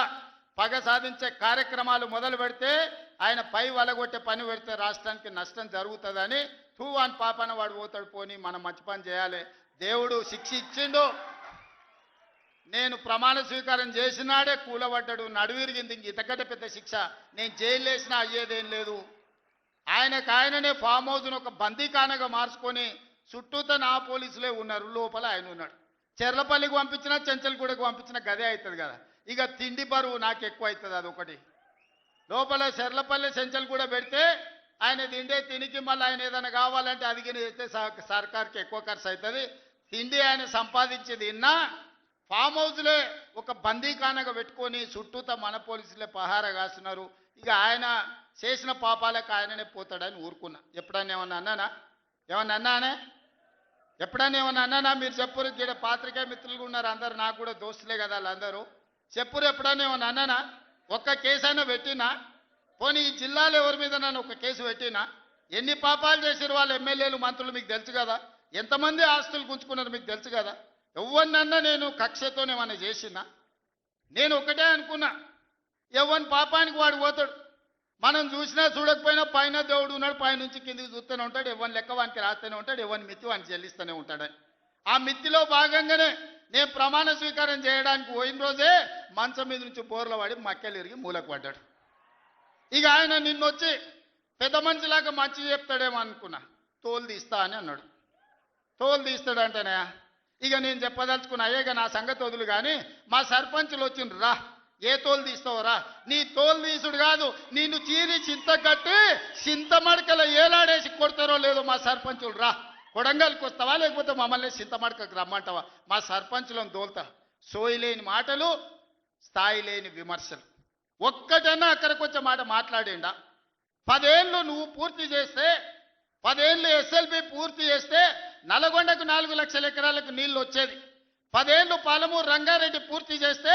పగ సాధించే కార్యక్రమాలు మొదలు పెడితే ఆయన పై వలగొట్టే పని పెడితే రాష్ట్రానికి నష్టం జరుగుతుందని తూవాన్ పాపన వాడు పోతాడు, పోని మనం మంచి పని చేయాలి. దేవుడు శిక్ష ఇచ్చిండు. నేను ప్రమాణ స్వీకారం చేసినాడే కూలబడ్డాడు, నడువిరిగింది. ఇంతకంటే పెద్ద శిక్ష నేను జైలు వేసినా అయ్యేదేం లేదు. ఆయననే ఫామ్ హౌస్ను ఒక బందీఖానగా మార్చుకొని చుట్టూతో నా పోలీసులే ఉన్నారు, లోపల ఆయన ఉన్నాడు. చెర్లపల్లికి పంపించినా చెంచల్గూడకు పంపించిన గదే అవుతుంది కదా. ఇక తిండి బరువు నాకు ఎక్కువ అవుతుంది. అదొకటి. లోపల చెర్లపల్లి చెంచల్గూడ పెడితే ఆయన తిండే తినికి మళ్ళీ ఆయన ఏదైనా కావాలంటే అదిగిన చేస్తే సర్కార్కి ఎక్కువ ఖర్చు అవుతుంది. తిండి ఆయన సంపాదించి తిన్నా ఫామ్ హౌస్లే ఒక బందీఖానగా పెట్టుకొని చుట్టూతో మన పోలీసులే పహారా కాస్తున్నారు. ఇక ఆయన చేసిన పాపాలకు ఆయననే పోతాడని ఊరుకున్నా. ఎప్పుడన్నా ఏమన్నా అన్నానా? ఎప్పుడన్నా ఏమన్నా అన్నానా? మీరు చెప్పురు. ఇక్కడ పాత్రికే మిత్రులు ఉన్నారు అందరు, నాకు కూడా దోస్తులే కదా వాళ్ళందరూ. చెప్పురు, ఎప్పుడన్నా ఏమన్నా అన్నానా? ఒక్క కేసు అయినా పెట్టినా? పోనీ ఈ జిల్లాలో ఎవరి మీద నన్ను ఒక కేసు పెట్టినా? ఎన్ని పాపాలు చేసారు వాళ్ళ ఎమ్మెల్యేలు, మంత్రులు మీకు తెలుసు కదా. ఎంతమంది ఆస్తులు గుంజుకున్నారు మీకు తెలుసు కదా. ఎవరినన్నా నేను కక్షతోనేమన్నా చేసినా? నేను ఒకటే అనుకున్నా, ఎవరి పాపానికి వాడు పోతాడు. మనం చూసినా చూడకపోయినా పైన దేవుడు ఉన్నాడు, పైనుంచి కిందికి చూస్తూనే ఉంటాడు. ఎవరిని లెక్క వానికి రాస్తూనే ఉంటాడు, ఎవరిని మిత్తి వానికి చెల్లిస్తూనే ఉంటాడని. ఆ మిత్తిలో భాగంగానే నేను ప్రమాణ స్వీకారం చేయడానికి పోయిన రోజే మంచం మీద నుంచి బోర్ల పడి మక్కెలు ఇరిగి మూలకు పడ్డాడు. ఇక ఆయన నిన్నొచ్చి పెద్ద మనిషిలాగా మంచి చెప్తాడేమో అనుకున్నా. తోలు తీస్తా అని అన్నాడు. తోలు తీస్తాడంటేనే ఇక నేను చెప్పదలుచుకున్నా, అయ్యేగా నా సంగతి వదులు కానీ మా సర్పంచులు వచ్చిండ్రు, రా ఏ తోలు తీస్తావురా? నీ తోలు తీసుడు కాదు, నిన్ను చీరి చింత కట్టి చింత మడకల ఏలాడేసి కొడతారో లేదో మా సర్పంచులు, రా కొడంగల్కి వస్తావా లేకపోతే మమ్మల్ని చింత మడకకు రమ్మంటావా? మా సర్పంచులను దోల్తా. సోయి లేని మాటలు, స్థాయి లేని విమర్శలు. ఒక్కటన్నా అక్కడికి వచ్చే మాట మాట్లాడిండా? 10 ఏళ్ళు నువ్వు పూర్తి చేస్తే, 10 ఏళ్ళు ఎస్ఎల్బి పూర్తి చేస్తే నల్గొండకు 4 లక్షల ఎకరాలకు నీళ్లు వచ్చేది. 10 ఏళ్ళు పాలమూరు రంగారెడ్డి పూర్తి చేస్తే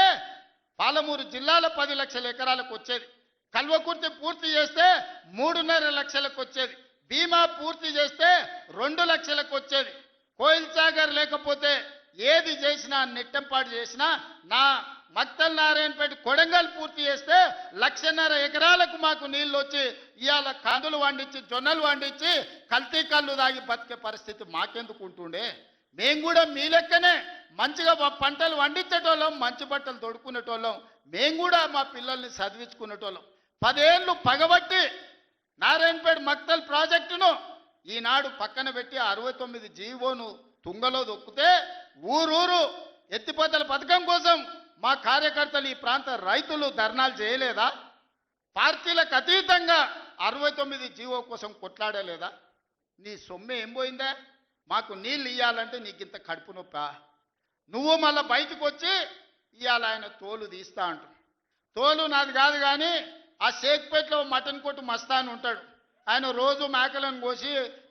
పాలమూరు జిల్లాలో 10 లక్షల ఎకరాలకు వచ్చేది. కల్వకుర్తి పూర్తి చేస్తే 3.5 లక్షలకు వచ్చేది. భీమా పూర్తి చేస్తే 2 లక్షలకు వచ్చేది. కోయిల్ సాగర్ లేకపోతే ఏది చేసినా, నెట్టంపాటు చేసినా, నా మక్తల్ నారాయణపేట కొడంగల్ పూర్తి చేస్తే 1.5 ఎకరాలకు మాకు నీళ్ళు వచ్చి ఇవాళ కందులు వండించి, జొన్నలు వండించి, కల్తీ కళ్ళు తాగి బతికే పరిస్థితి మాకెందుకు ఉంటుండే? మేము కూడా మీ లెక్కనే మంచిగా పంటలు వండించేటోళ్ళం, మంచి బట్టలు తొడుక్కునేటోళ్ళం. మేము కూడా మా పిల్లల్ని చదివించుకునేటోళ్ళం. 10 ఏళ్ళు పగబట్టి నారాయణపేట మక్తల్ ప్రాజెక్టును ఈనాడు పక్కన పెట్టి 69 జీవోను తుంగలో దొక్కితే ఊరూరు ఎత్తిపోతల పథకం కోసం మా కార్యకర్తలు, ఈ ప్రాంత రైతులు ధర్నాలు చేయలేదా? పార్టీలకు అతీతంగా 69 జీవో కోసం కొట్లాడలేదా? నీ సొమ్మె ఏం పోయిందా? మాకు నీళ్ళు ఇవ్వాలంటే నీకు ఇంత కడుపు నొప్పా? నువ్వు మళ్ళీ బయటకు వచ్చి ఇవాళ ఆయన తోలు తీస్తా అంటు. తోలు నాది కాదు కానీ ఆ షేక్పేటలో మటన్ కొట్టు మస్తాన్ ఉంటాడు. ఆయన రోజు మేకలను కోసి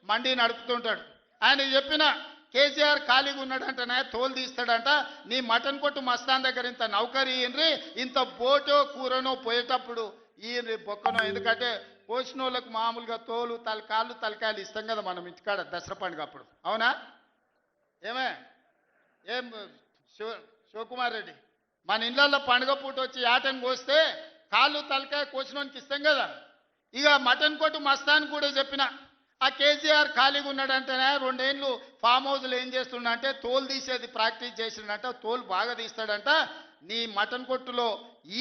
మండి నడుపుతుంటాడు. ఆయన చెప్పిన కేసీఆర్ ఖాళీగా ఉన్నాడంటనే తోలు తీస్తాడంట. నీ మటన్ కొట్టు మస్తాన్ దగ్గర ఇంత నౌకరీ ఇయ్యండ్రి, ఇంత బోటో కూరనో పోయేటప్పుడు ఈయన బొక్కనో. ఎందుకంటే పోసిన వాళ్ళకు మామూలుగా తోలు కాళ్ళు తలకాయలు ఇస్తాం కదా మనం ఇంటికాడ దసరా పండుగ అప్పుడు. అవునా? ఏమే ఏం శివకుమార్ రెడ్డి, మన ఇళ్ళల్లో పండుగ పూట వచ్చి యాటను కోస్తే కాళ్ళు తలకాయ కోసినోనికి ఇస్తాం కదా. ఇక మటన్ కొట్టు మస్తాన్ కూడా చెప్పిన, ఆ కేసీఆర్ ఖాళీగా ఉన్నాడంటేనే 2 ఏళ్ళు ఫామ్ హౌస్లో ఏం చేస్తుండంటే తోలు తీసేది ప్రాక్టీస్ చేసిండంట. తోలు బాగా తీస్తాడంట. నీ మటన్ కొట్టులో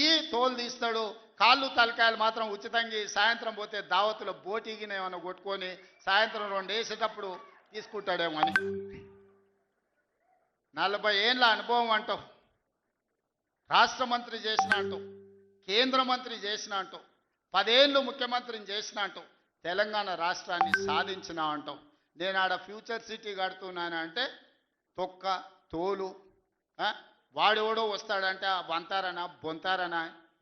ఈ తోలు తీస్తాడు, కాళ్ళు తలకాయలు మాత్రం ఉచితంగా సాయంత్రం పోతే దావతులో బోటిగిన ఏమైనా కొట్టుకొని సాయంత్రం 2 వేసేటప్పుడు తీసుకుంటాడేమో అని. 40 ఏళ్ళ అనుభవం అంటావు, రాష్ట్ర మంత్రి చేసిన అంటావు, కేంద్ర మంత్రి చేసిన అంటావు, 10 ఏళ్ళు ముఖ్యమంత్రిని చేసిన అంటావు, తెలంగాణ రాష్ట్రాన్ని సాధించిన అంటావు. నేను ఆడ ఫ్యూచర్ సిటీ కడుతున్నాను అంటే తొక్క తోలు వాడెవడో వస్తాడంటే వంతారనా బొంతారనా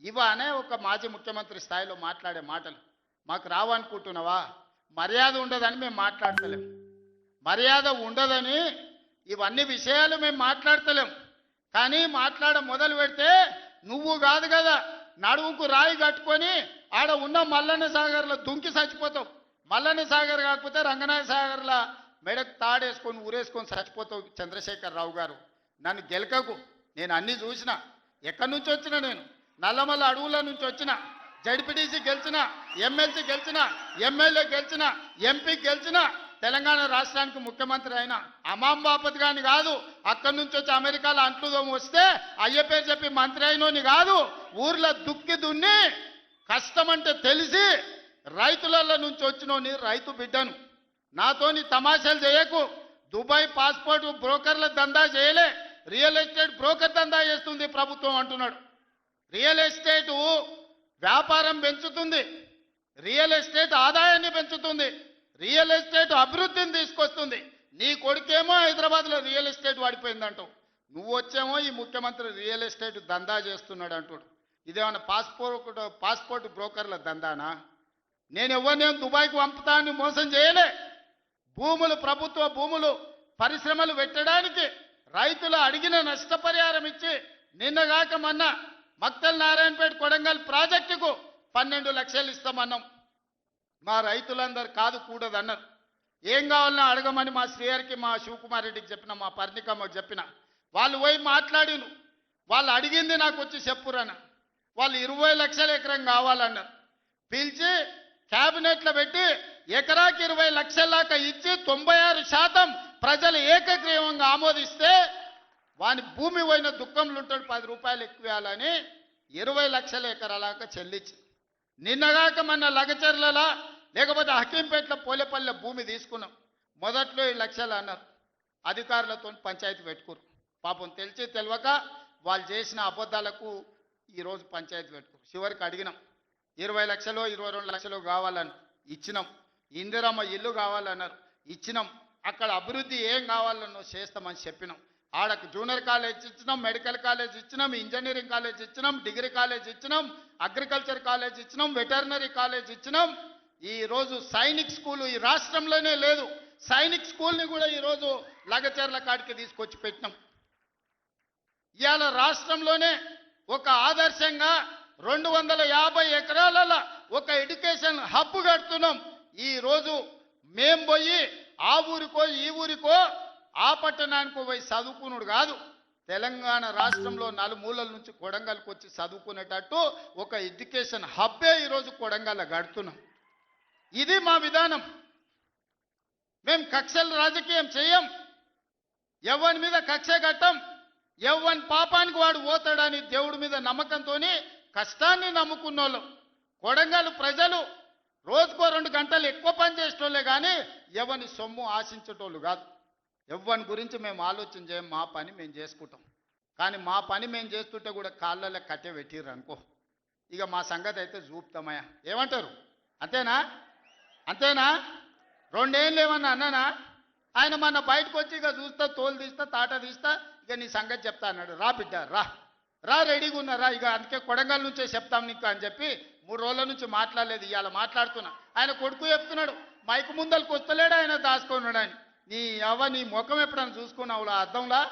ఇవనే ఒక మాజీ ముఖ్యమంత్రి స్థాయిలో మాట్లాడే మాటలు మాకు రావనుకుంటున్నావా? మర్యాద ఉండదని మేము మాట్లాడతలేం. మర్యాద ఉండదని ఇవన్నీ విషయాలు మేము మాట్లాడతలేం. కానీ మొదలు పెడితే నువ్వు కాదు కదా నడువుకు రాయి కట్టుకొని ఆడ ఉన్న మల్లన్న సాగర్లో దుంకి చచ్చిపోతావు. మల్లన్న సాగర్ కాకపోతే రంగనాయ సాగర్లో మెడకు తాడేసుకొని ఊరేసుకొని చచ్చిపోతావు. చంద్రశేఖరరావు గారు, నన్ను గెలకకు. నేను అన్నీ చూసిన. ఎక్కడి నుంచి వచ్చిన నేను నల్లమల్ల అడవుల నుంచి వచ్చిన. జడ్పీటీసీ గెలిచిన, ఎమ్మెల్సీ గెలిచిన, ఎమ్మెల్యే గెలిచిన, ఎంపీ గెలిచిన, తెలంగాణ రాష్ట్రానికి ముఖ్యమంత్రి అయినా అమాం బాపత్ గాని కాదు. అక్కడి నుంచి వచ్చి అమెరికాలో అంట్లుదోమ వస్తే అయ్య పేరు చెప్పి మంత్రి అయినోని కాదు. ఊర్లో దుక్కి దున్ని కష్టమంటే తెలిసి రైతుల నుంచి వచ్చినోని రైతు బిడ్డను. నాతోని తమాషాలు చేయకు. దుబాయ్ పాస్పోర్ట్ బ్రోకర్ల దందా చేయలే, రియల్ ఎస్టేట్ బ్రోకర్ దందా చేస్తుంది ప్రభుత్వం అంటున్నాడు. రియల్ ఎస్టేటు వ్యాపారం పెంచుతుంది, రియల్ ఎస్టేట్ ఆదాయాన్ని పెంచుతుంది, రియల్ ఎస్టేట్ అభివృద్ధిని తీసుకొస్తుంది. నీ కొడుకేమో హైదరాబాద్లో రియల్ ఎస్టేట్ వాడిపోయిందంటావు, నువ్వు వచ్చేమో ఈ ముఖ్యమంత్రి రియల్ ఎస్టేట్ దందా చేస్తున్నాడు అంటాడు. ఇదేమన్నా పాస్పోర్ట్ బ్రోకర్ల దందానా? నేను ఎవరినేం దుబాయ్కి పంపుతా అని మోసం చేయలే. భూములు, ప్రభుత్వ భూములు పరిశ్రమలు పెట్టడానికి రైతులు అడిగిన నష్టపరిహారం ఇచ్చి నిన్నగాక మొన్న మక్తల్ నారాయణపేట కొడంగల్ ప్రాజెక్టుకు 12 లక్షలు ఇస్తామన్నాం. మా రైతులందరూ కాదు కూడదన్నారు. ఏం కావాలన్నా అడగమని మా శ్రీహరికి, మా శివకుమార్ రెడ్డికి చెప్పిన, మా పరిణికమ్మకు చెప్పిన. వాళ్ళు పోయి మాట్లాడిను. వాళ్ళు అడిగింది నాకు వచ్చి చెప్పురన్న. వాళ్ళు 20 లక్షల ఎకరం కావాలన్నారు. పిలిచి క్యాబినెట్లో పెట్టి ఎకరాకి 20 లక్షల దాకా ఇచ్చి 96% ప్రజలు ఏకగ్రీవంగా ఆమోదిస్తే వాని భూమి పోయిన దుఃఖంలో ఉంటాడు, 10 రూపాయలు ఎక్కువేయాలని 20 లక్షల ఎకరాలాగా చెల్లించి నిన్నగాక మన లగచర్లలో లేకపోతే హకీంపేటలో పోలేపల్లె భూమి తీసుకున్నాం. మొదట్లో 7 లక్షలు అన్నారు. అధికారులతో పంచాయతీ పెట్టుకోరు. పాపం తెలిసి తెలియక వాళ్ళు చేసిన అబద్ధాలకు ఈరోజు పంచాయతీ పెట్టుకోరు. చివరికి అడిగినాం, 20 లక్షలు 22 లక్షలు కావాలని ఇచ్చినాం. ఇందిరమ్మ ఇల్లు కావాలన్నారు, ఇచ్చినాం. అక్కడ అభివృద్ధి ఏం కావాలన్నో చేస్తామని చెప్పినాం. ఆడకు జూనియర్ కాలేజ్ ఇచ్చినాం, మెడికల్ కాలేజ్ ఇచ్చినాం, ఇంజనీరింగ్ కాలేజ్ ఇచ్చినాం, డిగ్రీ కాలేజ్ ఇచ్చినాం, అగ్రికల్చర్ కాలేజ్ ఇచ్చినాం, వెటర్నరీ కాలేజ్ ఇచ్చినాం. ఈరోజు సైనిక్ స్కూలు ఈ రాష్ట్రంలోనే లేదు. సైనిక్ స్కూల్ని కూడా ఈరోజు లగచర్ల కాడికి తీసుకొచ్చి పెట్టినాం. ఇవాళ రాష్ట్రంలోనే ఒక ఆదర్శంగా 250 ఎకరాల ఒక ఎడ్యుకేషన్ హబ్ కడుతున్నాం. ఈరోజు మేం పోయి ఆ ఊరికో ఈ ఊరికో ఆ పట్టణానికో పోయి చదువుకున్నాడు కాదు. తెలంగాణ రాష్ట్రంలో నలుమూలల నుంచి కొడంగల్కి వచ్చి చదువుకునేటట్టు ఒక ఎడ్యుకేషన్ హబ్బే ఈరోజు కొడంగల్ కడుతున్నాం. ఇది మా విధానం. మేము కక్షల రాజకీయం చేయం, ఎవరి మీద కక్ష కట్టం. ఎవరి పాపానికి వాడు పోతాడని దేవుడి మీద నమ్మకంతో కష్టాన్ని నమ్ముకున్నోళ్ళం. కొడంగల్ ప్రజలు రోజుకో 2 గంటలు ఎక్కువ పని చేసేటోళ్ళే కానీ ఎవరిని సొమ్ము ఆశించేటోళ్ళు కాదు. ఎవరి గురించి మేము ఆలోచన చేయం, మా పని మేము చేసుకుంటాం. కానీ మా పని మేము చేస్తుంటే కూడా కాళ్ళలో కట్టె పెట్టిర్రు అనుకో, ఇక మా సంగతి అయితే చూపుతామయ్యా. ఏమంటారు? అంతేనా? అంతేనా? 2 ఏళ్ళు ఏమన్నా అన్నానా? ఆయన మన బయటకు వచ్చి ఇక చూస్తా, తోలు తీస్తా, తాట తీస్తా, ఇక నీ సంగతి చెప్తా అన్నాడు. రా బిడ్డ రా రా, రెడీగా ఉన్నారా? ఇక అందుకే కొడంగల్ నుంచే చెప్తాం నీకు అని చెప్పి 3 రోజుల నుంచి మాట్లాడలేదు. ఇవాళ మాట్లాడుతున్నా. ఆయన కొడుకు చెప్తున్నాడు, మైకు ముందలకు వస్తలేడు, ఆయన దాచుకున్నాడు అని. నీ ముఖం ఎప్పుడైనా చూసుకున్నావులా అద్దంలా?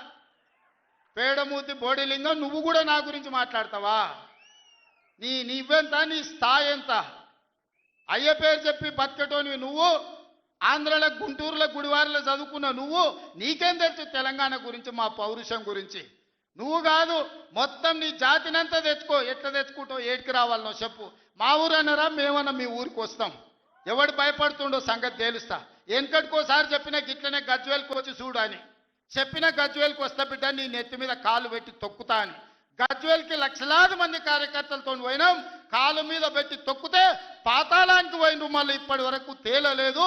పేడమూతి బోడిలింగం, నువ్వు కూడా నా గురించి మాట్లాడతావా? నీవెంత, నీ స్థాయి ఎంత? అయ్య పేరు చెప్పి బతికటోనివి నువ్వు, ఆంధ్రలో గుంటూరులో గుడివారిలో చదువుకున్న నువ్వు, నీకేం తెలుసు తెలంగాణ గురించి, మా పౌరుషం గురించి? నువ్వు కాదు, మొత్తం నీ జాతినంతా తెచ్చుకో. ఎట్లా తెచ్చుకుంటావు? ఏడికి రావాలనో చెప్పు. మా ఊరు అన్నారా, మేమన్నా మీ ఊరికి వస్తాం. ఎవడు భయపడుతుండో సంగతి తేలుస్తా. వెనకటికోసారి చెప్పిన గిట్లనే గజ్వేల్కి వచ్చి చూడు అని చెప్పిన, గజ్వేల్కి వస్తా బిడ్డ, నీ నెత్తి మీద కాలు పెట్టి తొక్కుతా అని. గజ్వేల్కి లక్షలాది మంది కార్యకర్తలతో పోయినాం, కాలు మీద పెట్టి తొక్కితే పాతాళానికి పోయిన మళ్ళీ ఇప్పటి వరకు తేలలేదు.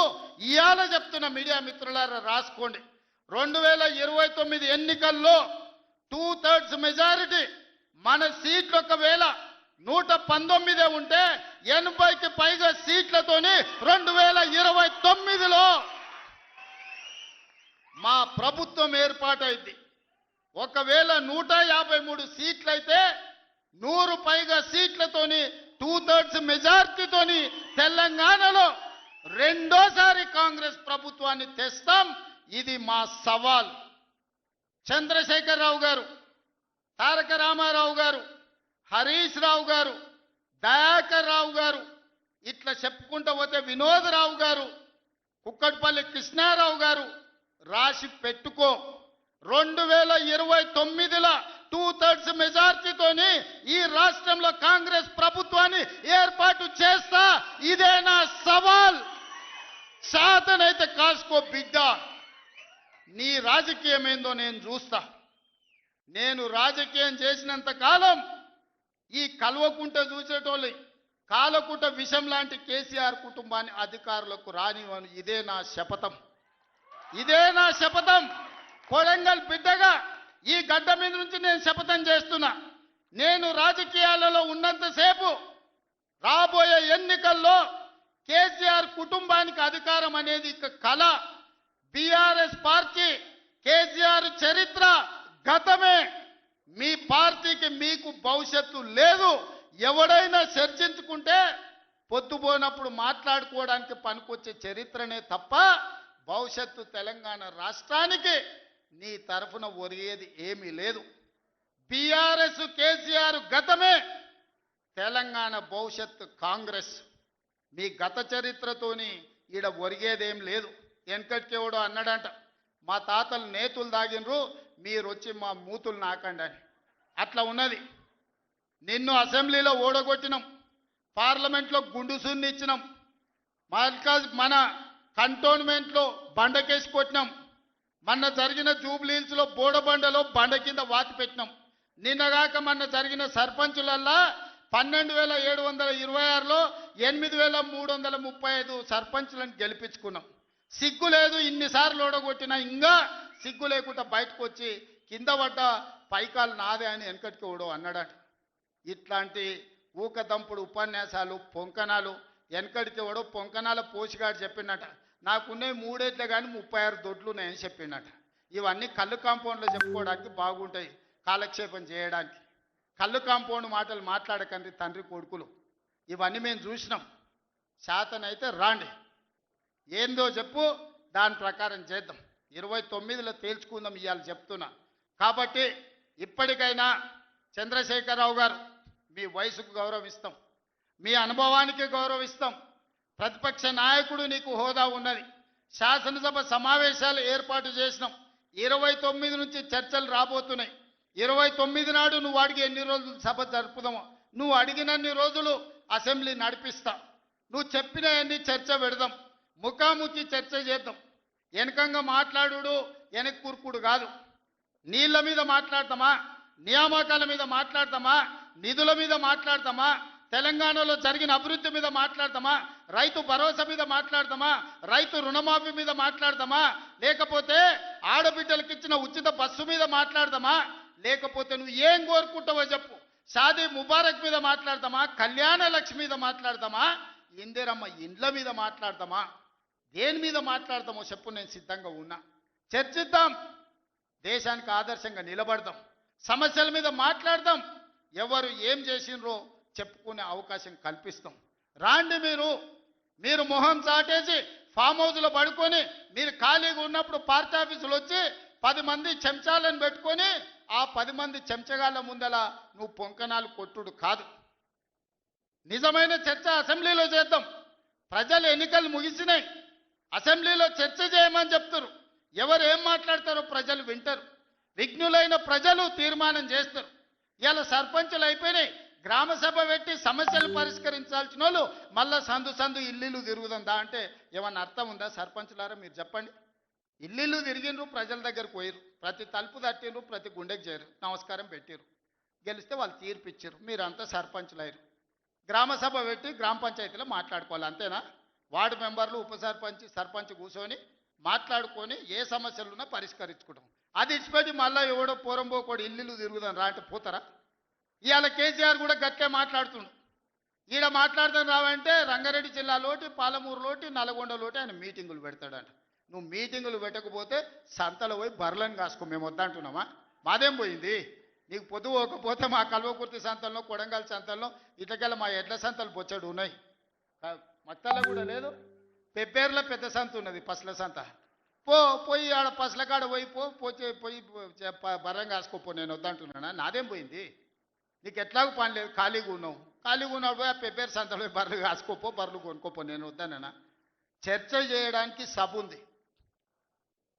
ఇవాళ చెప్తున్న మీడియా మిత్రులారా రాసుకోండి, 2029 ఎన్నికల్లో 2/3 మెజారిటీ మన సీట్లు ఒకవేళ 119 ఉంటే 80కి పైగా సీట్లతోని 2029లో మా ప్రభుత్వం ఏర్పాటైంది. ఒకవేళ 153 సీట్లయితే 100 పైగా సీట్లతోని 2/3 మెజార్టీతోని తెలంగాణలో రెండోసారి కాంగ్రెస్ ప్రభుత్వాన్ని తెస్తాం. ఇది మా సవాల్. చంద్రశేఖరరావు గారు, తారక రామారావు గారు, హరీష్ రావు గారు, దయాకర్ రావు గారు, ఇట్లా చెప్పుకుంటూ పోతే వినోదరావు గారు, కుక్కట్పల్లి కృష్ణారావు గారు, రాసి పెట్టుకో. 2029లో 2/3 మెజార్టీతోని ఈ రాష్ట్రంలో కాంగ్రెస్ ప్రభుత్వాన్ని ఏర్పాటు చేస్తా. ఇదే నా సవాల్. శాతనైతే కాసుకో బిడ్డ. నీ రాజకీయం ఏందో నేను చూస్తా. నేను రాజకీయం చేసినంత కాలం ఈ కల్వకుంట చూసేటోళ్ళు కాలకుంట విషం లాంటి కేసీఆర్ కుటుంబాన్ని అధికారులకు రానివ్వను. ఇదే నా శపథం. ఇదే నా శపథం. కొడంగల్ బిడ్డగా ఈ గడ్డ మీద నుంచి నేను శపథం చేస్తున్నా. నేను రాజకీయాలలో ఉన్నంతసేపు రాబోయే ఎన్నికల్లో కేసీఆర్ కుటుంబానికి అధికారం అనేది ఇక కళ. బీఆర్ఎస్ పార్టీ, కేసీఆర్ చరిత్ర గతమే. మీ పార్టీకి మీకు భవిష్యత్తు లేదు. ఎవడైనా చర్చించుకుంటే పొద్దుపోనప్పుడు మాట్లాడుకోవడానికి పనికొచ్చే చరిత్రనే తప్ప భవిష్యత్తు తెలంగాణ రాష్ట్రానికి నీ తరఫున ఒరిగేది ఏమీ లేదు. బీఆర్ఎస్ కేసీఆర్ గతమే, తెలంగాణ భవిష్యత్తు కాంగ్రెస్. మీ గత చరిత్రతోని ఈడ ఒరిగేదేం లేదు. వెనకటికెవడో అన్నాడంట, మా తాతలు నేతులు దాగినరు, మీరు వచ్చి మా మూతులు నాకండి అని. అట్లా ఉన్నది. నిన్ను అసెంబ్లీలో ఓడగొట్టినాం, పార్లమెంట్లో గుండు సున్ని ఇచ్చినాం, మన కంటోన్మెంట్లో బండకేసి కొట్టినాం, మొన్న జరిగిన జూబ్లీహిల్స్లో బోడబండలో బండ కింద వాతి పెట్టినాం. నిన్నగాక మొన్న జరిగిన సర్పంచులల్లా 12,726లో 8,335 సర్పంచులను గెలిపించుకున్నాం. సిగ్గు లేదు, ఇన్నిసార్లు ఓడగొట్టినా ఇంకా సిగ్గు లేకుండా బయటకు వచ్చి కింద పడ్డ పైకాలు నాదే అని వెనకటికి ఓడో అన్నాడట. ఇట్లాంటి ఊకదంపుడు ఉపన్యాసాలు, పొంకనాలు వెనకడికి ఓడో పొంకనాల పోషగాడు చెప్పినట. నాకున్నాయి 3 ఏట్లే కానీ 36 దొడ్లు ఉన్నాయని చెప్పిండట. ఇవన్నీ కళ్ళు కాంపౌండ్లో చెప్పుకోవడానికి బాగుంటాయి, కాలక్షేపం చేయడానికి. కళ్ళు కాంపౌండ్ మాటలు మాట్లాడకండి తండ్రి కొడుకులు. ఇవన్నీ మేము చూసినాం. శాతనైతే రాండి, ఏందో చెప్పు, దాని ప్రకారం చేద్దాం. 29లో తేల్చుకుందాం ఇవాళ చెప్తున్నా. కాబట్టి ఇప్పటికైనా చంద్రశేఖరరావు గారు, మీ వయసుకు గౌరవిస్తాం, మీ అనుభవానికి గౌరవిస్తాం. ప్రతిపక్ష నాయకుడు నీకు హోదా ఉన్నది. శాసనసభ సమావేశాలు ఏర్పాటు చేసినాం. 29 నుంచి చర్చలు రాబోతున్నాయి. 29 నాడు నువ్వు అడిగి ఎన్ని రోజులు సభ జరుపుదామో, నువ్వు అడిగినన్ని రోజులు అసెంబ్లీ నడిపిస్తా. నువ్వు చెప్పిన అన్ని చర్చ పెడదాం, ముఖాముఖి చర్చ చేద్దాం. వెనకంగా మాట్లాడు వెనక్కి కూర్కుడు కాదు. నీళ్ల మీద మాట్లాడతామా, నియామకాల మీద మాట్లాడతామా, నిధుల మీద మాట్లాడతామా, తెలంగాణలో జరిగిన అభివృద్ధి మీద మాట్లాడతామా, రైతు భరోసా మీద మాట్లాడతామా, రైతు రుణమాఫీ మీద మాట్లాడతామా, లేకపోతే ఆడబిడ్డలకు ఇచ్చిన ఉచిత బస్సు మీద మాట్లాడతామా, లేకపోతే నువ్వు ఏం కోరుకుంటావో చెప్పు, షాదీ ముబారక్ మీద మాట్లాడతామా, కళ్యాణ లక్ష్మి మీద మాట్లాడతామా, ఇందిరమ్మ ఇండ్ల మీద మాట్లాడతామా, దేని మీద మాట్లాడతామో చెప్పు, నేను సిద్ధంగా ఉన్నా. చర్చిద్దాం, దేశానికి ఆదర్శంగా నిలబడదాం, సమస్యల మీద మాట్లాడదాం, ఎవరు ఏం చేసినరో చెప్పుకునే అవకాశం కల్పిస్తాం. రాండి, మీరు మీరు మొహం చాటేసి ఫామ్ హౌస్లో పడుకొని మీరు ఖాళీగా ఉన్నప్పుడు పార్టీ ఆఫీసులు వచ్చి 10 మంది చెంచాలను పెట్టుకొని ఆ 10 మంది చెంచగాళ్ళ ముందల నువ్వు పొంకనాలు కొట్టుడు కాదు. నిజమైన చర్చ అసెంబ్లీలో చేద్దాం. ప్రజలు ఎన్నికలు ముగిసినాయి, అసెంబ్లీలో చర్చ చేయమని చెప్తారు. ఎవరు ఏం మాట్లాడతారో ప్రజలు వింటారు. విఘ్నులైన ప్రజలు తీర్మానం చేస్తారు. ఇలా సర్పంచులు అయిపోయినాయి, గ్రామ సభ పెట్టి సమస్యలు పరిష్కరించాల్సిన వాళ్ళు మళ్ళా సందు ఇల్లు తిరుగుతుందా అంటే ఏమన్నా అర్థం ఉందా? సర్పంచులారా మీరు చెప్పండి. ఇల్లు తిరిగినరు, ప్రజల దగ్గరకు పోయిరు, ప్రతి తలుపు తట్టినరు, ప్రతి గుండెకి చేరు, నమస్కారం పెట్టిరు, గెలిస్తే వాళ్ళు తీర్పిచ్చారు, మీరంతా సర్పంచులు అయ్యారు. గ్రామ సభ పెట్టి గ్రామ పంచాయతీలో మాట్లాడుకోవాలి, అంతేనా? వార్డు మెంబర్లు, ఉప సర్పంచ్, సర్పంచ్ కూర్చొని మాట్లాడుకొని ఏ సమస్యలున్నా పరిష్కరించుకుంటాం. అది ఇచ్చిపెట్టి మళ్ళీ ఎవడో పోరంబోకోడు ఇల్లు తిరుగుదాం రా అంటే పోతారా? ఇవాళ కేసీఆర్ కూడా గట్టే మాట్లాడుతుండు. ఈడ మాట్లాడదాం రావంటే రంగారెడ్డి జిల్లాలోటి, పాలమూరులోటి, నల్గొండలోటి ఆయన మీటింగులు పెడతాడంట. నువ్వు మీటింగులు పెట్టకపోతే సంతలో పోయి బర్రెలను కాసుకో, మేము వద్దంటున్నామా? మాదేం పోయింది? నీకు పొద్దు పోకపోతే మా కల్వకుర్తి సంతల్లో, కొడంగల్ సంతల్లో, ఇట్లకెళ్ళ మా ఎడ్ల సంతలు బొచ్చడు ఉన్నాయి. మత్తల్లో కూడా లేదు. పెబ్బేర్లో పెద్ద సంత ఉన్నది, పసల సంత. పోయి ఆడ పసల కాడ పోయి బర్రం కాసుకోపో, నేను వద్దంటున్నానా? నాదేం పోయింది? నీకు ఎట్లాగూ పని లేదు, ఖాళీగా ఉన్నావు. ఖాళీగా ఉన్నాడు పోయి ఆ పెబ్బేరు సంతలో బర్రెలు కాసుకోపో, బర్రెలు కొనుక్కోపో, నేను వద్దానా? చర్చ చేయడానికి సభ ఉంది,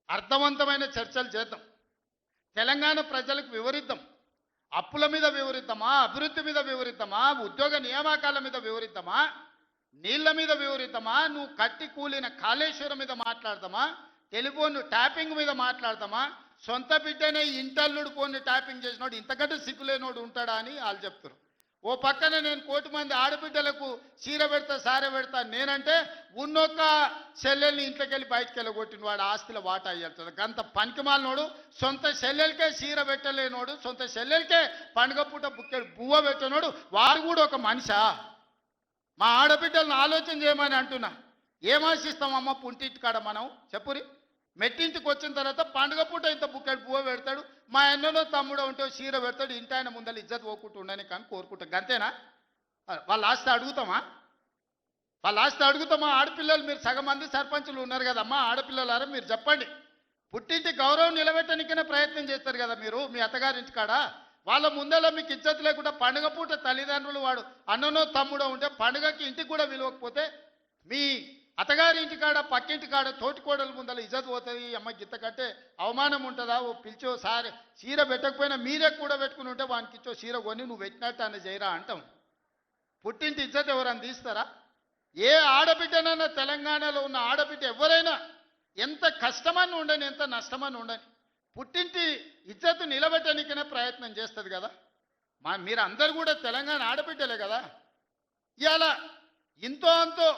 అర్థవంతమైన చర్చలు చేద్దాం. తెలంగాణ ప్రజలకు వివరిద్దాం. అప్పుల మీద వివరిద్దామా, అభివృద్ధి మీద వివరిద్దామా, ఉద్యోగ నియామకాల మీద వివరిద్దామా, నీళ్ల మీద వివరిద్దామా, నువ్వు కట్టి కూలిన కాళేశ్వరం మీద మాట్లాడదామా, టెలిఫోన్ ట్యాపింగ్ మీద మాట్లాడదామా, సొంత బిడ్డనే ఇంటల్లుడు ఫోన్ ట్యాపింగ్ చేసినోడు ఇంతకంటే సిగ్గులేనోడు ఉంటాడా అని వాళ్ళు చెప్తారు. ఓ పక్కన నేను 1 కోటి మంది ఆడబిడ్డలకు చీర పెడతా, సారె పెడతా నేనంటే ఉన్నొక్క చెల్లెల్ని ఇంట్లోకి వెళ్ళి బయటకు వెళ్ళగొట్టిన వాడు ఆస్తిలో వాటా అయ్యేస్తుంది. గంత పనికిమాలినోడు, సొంత చెల్లెలకే చీర పెట్టలేనోడు, సొంత చెల్లెలకే పండుగ పూట బుక్కెడు బువ్వ పెట్టినోడు, వారు కూడా ఒక మనిషా? మా ఆడబిడ్డలను ఆలోచన చేయమని అంటున్నా. ఏం ఆశిస్తామమ్మ పుంటింటి కాడ మనం? చెప్పురి. మెట్టింటికి వచ్చిన తర్వాత పండుగ పూట ఇంత బుక్కెడు పువ్వ పెడతాడు, మా ఎన్నో తమ్ముడు ఉంటే చీర పెడతాడు, ఇంటి ఆయన ముందర ఇజ్జత్ పోకుంటూ ఉండని కానీ కోరుకుంటాం. అంతేనా? వాళ్ళ ఆస్తి అడుగుతామా? వాళ్ళ ఆస్తి అడుగుతామా? ఆడపిల్లలు మీరు సగం మంది సర్పంచులు ఉన్నారు కదమ్మా, ఆడపిల్లలారా మీరు చెప్పండి. పుట్టింటి గౌరవం నిలబెట్టడానికైనా ప్రయత్నం చేస్తారు కదా మీరు మీ అత్తగారింటి కాడ. వాళ్ళ ముందర మీకు ఇజ్జత్ లేకుండా పండుగ పూట తల్లిదండ్రులు వాడు అన్ననో తమ్ముడో ఉంటే పండుగకి ఇంటికి కూడా విలువకపోతే మీ అత్తగారి ఇంటికాడ, పక్కింటి కాడ, తోటికోడల ముందర ఇజ్జత్ పోతుంది. అమ్మ గిత్త కంటే అవమానం ఉంటుందా? ఓ పిలిచో సారి చీర పెట్టకపోయినా మీరే కూడా పెట్టుకుని ఉంటే వానికి ఇచ్చో చీర కొని నువ్వు పెట్టినట్టు అని చేయరా అంటాం. పుట్టింటి ఇజ్జత్ ఎవరని తీస్తారా? ఏ ఆడబిడ్డనైనా, తెలంగాణలో ఉన్న ఆడబిడ్డ ఎవరైనా ఎంత కష్టమని ఉండని, ఎంత నష్టమని ఉండని, పుట్టింటి ఇజ్జత్ నిలబెట్టడానికైనా ప్రయత్నం చేస్తుంది కదా. మీరు అందరు కూడా తెలంగాణ ఆడబిడ్డలే కదా. ఇవాళ ఇంతో అంతో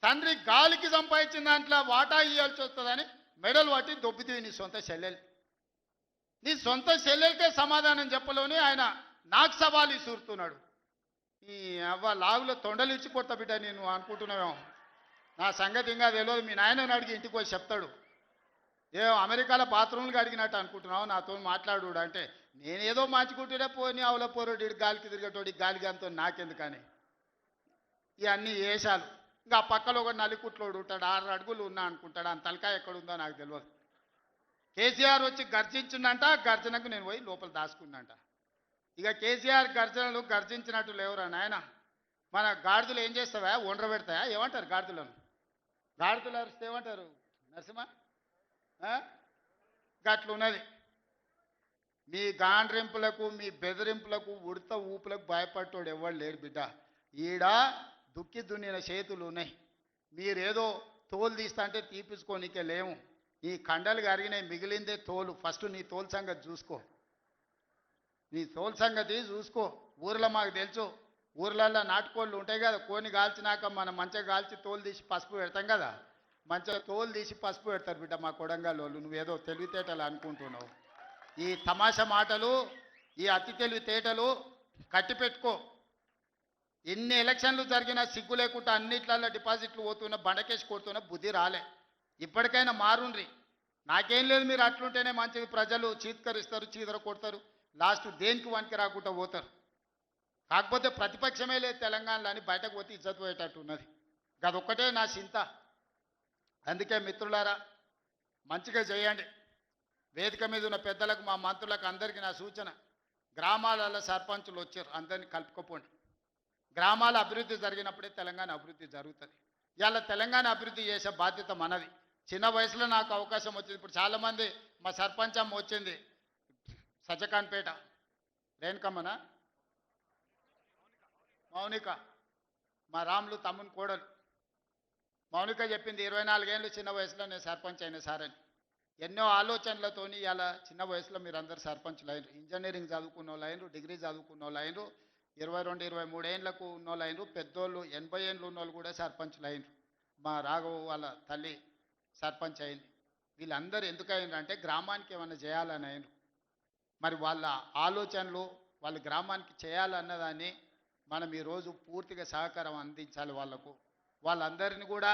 తండ్రి గాలికి సంపాదించిన దాంట్లో వాటా ఇవ్వాల్సి వస్తుందని మెడలు పట్టి దొబ్బితీవి నీ సొంత చెల్లెలు. నీ సొంత చెల్లెలకే సమాధానం చెప్పలోని ఆయన నాకు సవాలు ఇసురుతున్నాడు. ఈ అవ్వ లాగులో తొండలు ఇచ్చి కొత్త బిడ్డ నేను అనుకుంటున్నావేమో. నా సంగతి ఇంకా తెలియదు. మీ నాయనని అడిగి ఇంటికి పోయి చెప్తాడు. అమెరికాలో బాత్రూమ్లు అడిగినట్టు అనుకుంటున్నావు నాతో మాట్లాడు అంటే, నేనేదో మంచుకుంటూనే పోని అవల పోరోడు గాలికి తిరిగేటోడి గాలికి అంతో నాకెందుకని ఇవన్నీ వేషాలు. ఇంకా ఆ పక్కలో ఒక నలికుట్లోడు ఉంటాడు, 6 అడుగులు ఉన్నా అనుకుంటాడు, ఆ తలకాయ ఎక్కడుందో నాకు తెలియదు. కేసీఆర్ వచ్చి గర్జించిందంట, గర్జనకు నేను పోయి లోపల దాచుకున్నంట. ఇక కేసీఆర్ గర్జనలు గర్జించినట్టు లేవురా నాయన. మన గాడిదలు ఏం చేస్తావా? ఒండ్ర పెడతాయా? ఏమంటారు గాడిదలను? గాడిదలు అరిస్తే ఏమంటారు నరసింహ? గట్లున్నది. మీ గాండ్రింపులకు, మీ బెదిరింపులకు, ఉడత ఊపులకు భయపడ్డోడు ఎవరు లేరు బిడ్డ. ఈడ దుక్కి దున్నిన చేతులు ఉన్నాయి. మీరేదో తోలు తీస్తా అంటే తీపించుకోనికే లేము. ఈ కండలు కరిగినాయి, మిగిలిందే తోలు. ఫస్ట్ నీ తోలు సంగతి చూసుకో, నీ తోలు సంగతి చూసుకో. ఊర్లో మాకు తెలుసు, ఊర్లల్లో నాటుకోళ్ళు ఉంటాయి కదా, కోని కాల్చినాక మనం మంచిగా కాల్చి తోలు తీసి పసుపు పెడతాం కదా, మంచిగా తోలు తీసి పసుపు పెడతారు బిడ్డ మా కొడంగల్ వాళ్ళు. నువ్వేదో తెలివితేటలు అనుకుంటున్నావు. ఈ తమాషా మాటలు, ఈ అతి తెలివితేటలు కట్టి పెట్టుకో. ఎన్ని ఎలక్షన్లు జరిగినా సిగ్గు లేకుండా అన్నిట్లలో డిపాజిట్లు పోతున్నా, బండకేసి కొడుతున్నా, బుద్ధి రాలే. ఇప్పటికైనా మారుండ్రి. నాకేం లేదు, మీరు అట్లుంటేనే మంచిది. ప్రజలు చీత్కరిస్తారు, చీదర కొడతారు, లాస్ట్ దేనికి వానికి రాకుండా పోతారు. కాకపోతే ప్రతిపక్షమే లేదు తెలంగాణలో అని బయటకు పోతే ఇజ్జత్ పోయేటట్టు ఉన్నది. అదొక్కటే నా చింత. అందుకే మిత్రులారా మంచిగా చేయండి. వేదిక మీద ఉన్న పెద్దలకు, మా మంత్రులకు అందరికీ నా సూచన, గ్రామాలలో సర్పంచులు వచ్చారు, అందరినీ కలుపుకోపోండి. గ్రామాల అభివృద్ధి జరిగినప్పుడే తెలంగాణ అభివృద్ధి జరుగుతుంది. ఇవాళ తెలంగాణ అభివృద్ధి చేసే బాధ్యత మనది. చిన్న వయసులో నాకు అవకాశం వచ్చింది. ఇప్పుడు చాలామంది మా సర్పంచ్ అమ్మ వచ్చింది, సజ్జకాన్పేట రేణుకమ్మనా మౌనిక, మా రాములు తమ్ముని కోడలు మౌనిక చెప్పింది 24 ఏళ్ళు చిన్న వయసులో నేను సర్పంచ్ అయిన సార్ అని. ఎన్నో ఆలోచనలతోని ఇలా చిన్న వయసులో మీరు అందరు సర్పంచ్లు అయినరు. ఇంజనీరింగ్ చదువుకున్న వాళ్ళు అయినరు, డిగ్రీ చదువుకున్న వాళ్ళు అయినరు, 22, 23 ఏళ్ళకు ఉన్న వాళ్ళు అయినరు, పెద్దోళ్ళు 80 ఏళ్ళు ఉన్న వాళ్ళు కూడా సర్పంచ్లు అయినరు. మా రాఘవ వాళ్ళ తల్లి సర్పంచ్ అయింది. వీళ్ళందరూ ఎందుకు అయినరు అంటే గ్రామానికి ఏమైనా చేయాలని అయినరు. మరి వాళ్ళ ఆలోచనలు వాళ్ళ గ్రామానికి చేయాలన్నదాన్ని మనం ఈరోజు పూర్తిగా సహకారం అందించాలి వాళ్ళకు. వాళ్ళందరినీ కూడా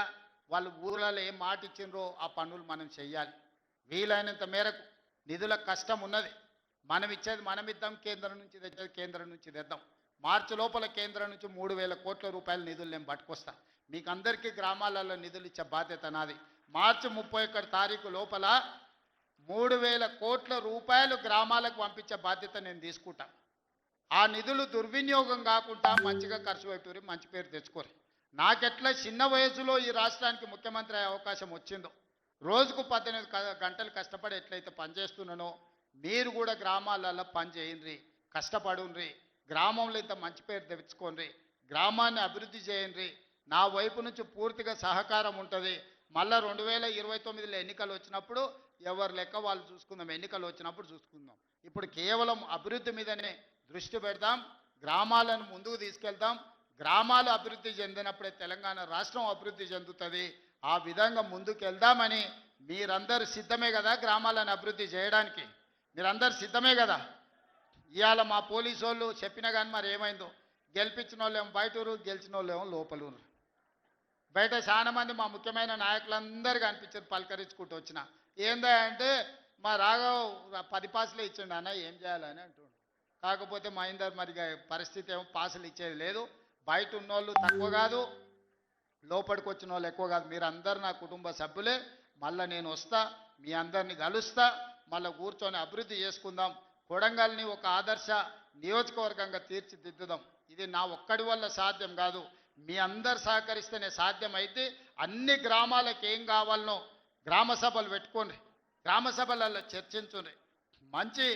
వాళ్ళు ఊర్లలో ఏం మాట ఇచ్చిండ్రో ఆ పనులు మనం చెయ్యాలి. వీలైనంత మేరకు నిధుల కష్టం ఉన్నది, మనం ఇచ్చేది మనం ఇద్దాం, కేంద్రం నుంచి తెచ్చేది కేంద్రం నుంచి తెద్దాం. మార్చి లోపల కేంద్రం నుంచి 3,000 కోట్ల రూపాయల నిధులు నేను పట్టుకొస్తా. మీకు అందరికీ గ్రామాలలో నిధులు ఇచ్చే బాధ్యత నాది. మార్చి 31 తారీఖు లోపల 3,000 కోట్ల రూపాయలు గ్రామాలకు పంపించే బాధ్యత నేను తీసుకుంటా. ఆ నిధులు దుర్వినియోగం కాకుండా మంచిగా ఖర్చు పెట్టుకుని మంచి పేరు తెచ్చుకోరు. నాకెట్లా చిన్న వయసులో ఈ రాష్ట్రానికి ముఖ్యమంత్రి అయ్యే అవకాశం వచ్చిందో, రోజుకు 18 గంటలు కష్టపడి ఎట్లయితే పనిచేస్తున్నానో మీరు కూడా గ్రామాలలో పని చేయండి, కష్టపడుండ్రి, గ్రామంలో ఇంత మంచి పేరు తెచ్చుకోండి, గ్రామాన్ని అభివృద్ధి చేయండి. నా వైపు నుంచి పూర్తిగా సహకారం ఉంటుంది. మళ్ళీ 2029లో ఎన్నికలు వచ్చినప్పుడు ఎవరి లెక్క వాళ్ళు చూసుకుందాం, ఎన్నికలు వచ్చినప్పుడు చూసుకుందాం. ఇప్పుడు కేవలం అభివృద్ధి మీదనే దృష్టి పెడదాం, గ్రామాలను ముందుకు తీసుకెళ్దాం. గ్రామాలు అభివృద్ధి చెందినప్పుడే తెలంగాణ రాష్ట్రం అభివృద్ధి చెందుతుంది. ఆ విధంగా ముందుకు వెళ్దామని మీరందరూ సిద్ధమే కదా గ్రామాలను అభివృద్ధి చేయడానికి? మీరందరూ సిద్ధమే కదా? ఇవాళ మా పోలీసు వాళ్ళు చెప్పినా కానీ మరి ఏమైందో, గెలిపించిన వాళ్ళేమో బయటూరు, గెలిచిన వాళ్ళేమో లోపలూరు. బయట చాలా మంది మా ముఖ్యమైన నాయకులందరూ కనిపించారు, పలకరించుకుంటూ వచ్చిన. ఏందా అంటే మా రాఘవ్ 10 పాసులే ఇచ్చిండు అన్న, ఏం చేయాలని అంటుండు. కాకపోతే మా ఇందరు మరి పరిస్థితి ఏమో పాసులు ఇచ్చేది లేదు. బయట ఉన్నోళ్ళు తక్కువ కాదు, లోపలికి వచ్చిన వాళ్ళు ఎక్కువ కాదు. మీరు అందరు నా కుటుంబ సభ్యులే. మళ్ళీ నేను వస్తా, మీ అందరిని కలుస్తా, మళ్ళీ కూర్చొని అభివృద్ధి చేసుకుందాం. కొడంగల్ని ఒక ఆదర్శ నియోజకవర్గంగా తీర్చిదిద్దుదాం. ఇది నా ఒక్కడి వల్ల సాధ్యం కాదు, మీ అందరు సహకరిస్తేనే సాధ్యమైతే. అన్ని గ్రామాలకు ఏం కావాలనో గ్రామ సభలు పెట్టుకోండి, గ్రామ సభలలో చర్చించుండ్రి, మంచి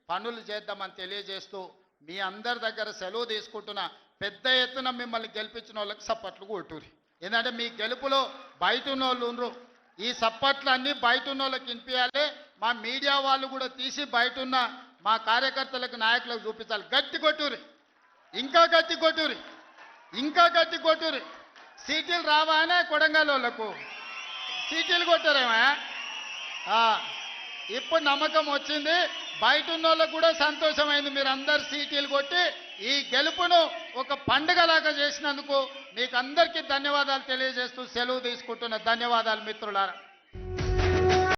పనులు చేద్దామని తెలియజేస్తూ మీ అందరి దగ్గర సెలవు తీసుకుంటున్నా. పెద్ద ఎత్తున మిమ్మల్ని గెలిపించిన వాళ్ళకి సప్పట్లు కొట్టుర్రి. ఎందుకంటే మీ గెలుపులో బయట ఉన్న వాళ్ళు ఉండరు. ఈ సప్పట్లు అన్నీ బయట ఉన్న వాళ్ళకి వినిపించాలి. మా మీడియా వాళ్ళు కూడా తీసి బయట ఉన్న మా కార్యకర్తలకు, నాయకులకు చూపించాలి. గట్టి కొట్టుర్రి, ఇంకా గట్టి కొట్టుర్రి, ఇంకా గట్టి కొట్టుర్రి. సీటీలు రావానే కొడంగల్ వాళ్ళకు సీటీలు కొట్టారేమా? ఇప్పుడు నమ్మకం వచ్చింది, బయట ఉన్న వాళ్ళకు కూడా సంతోషమైంది. మీరు అందరు సీటీలు కొట్టి ఈ గెలుపును ఒక పండుగలాగా చేసినందుకు మీకు అందరికీ ధన్యవాదాలు తెలియజేస్తూ సెలవు తీసుకుంటున్న. ధన్యవాదాలు మిత్రులారా.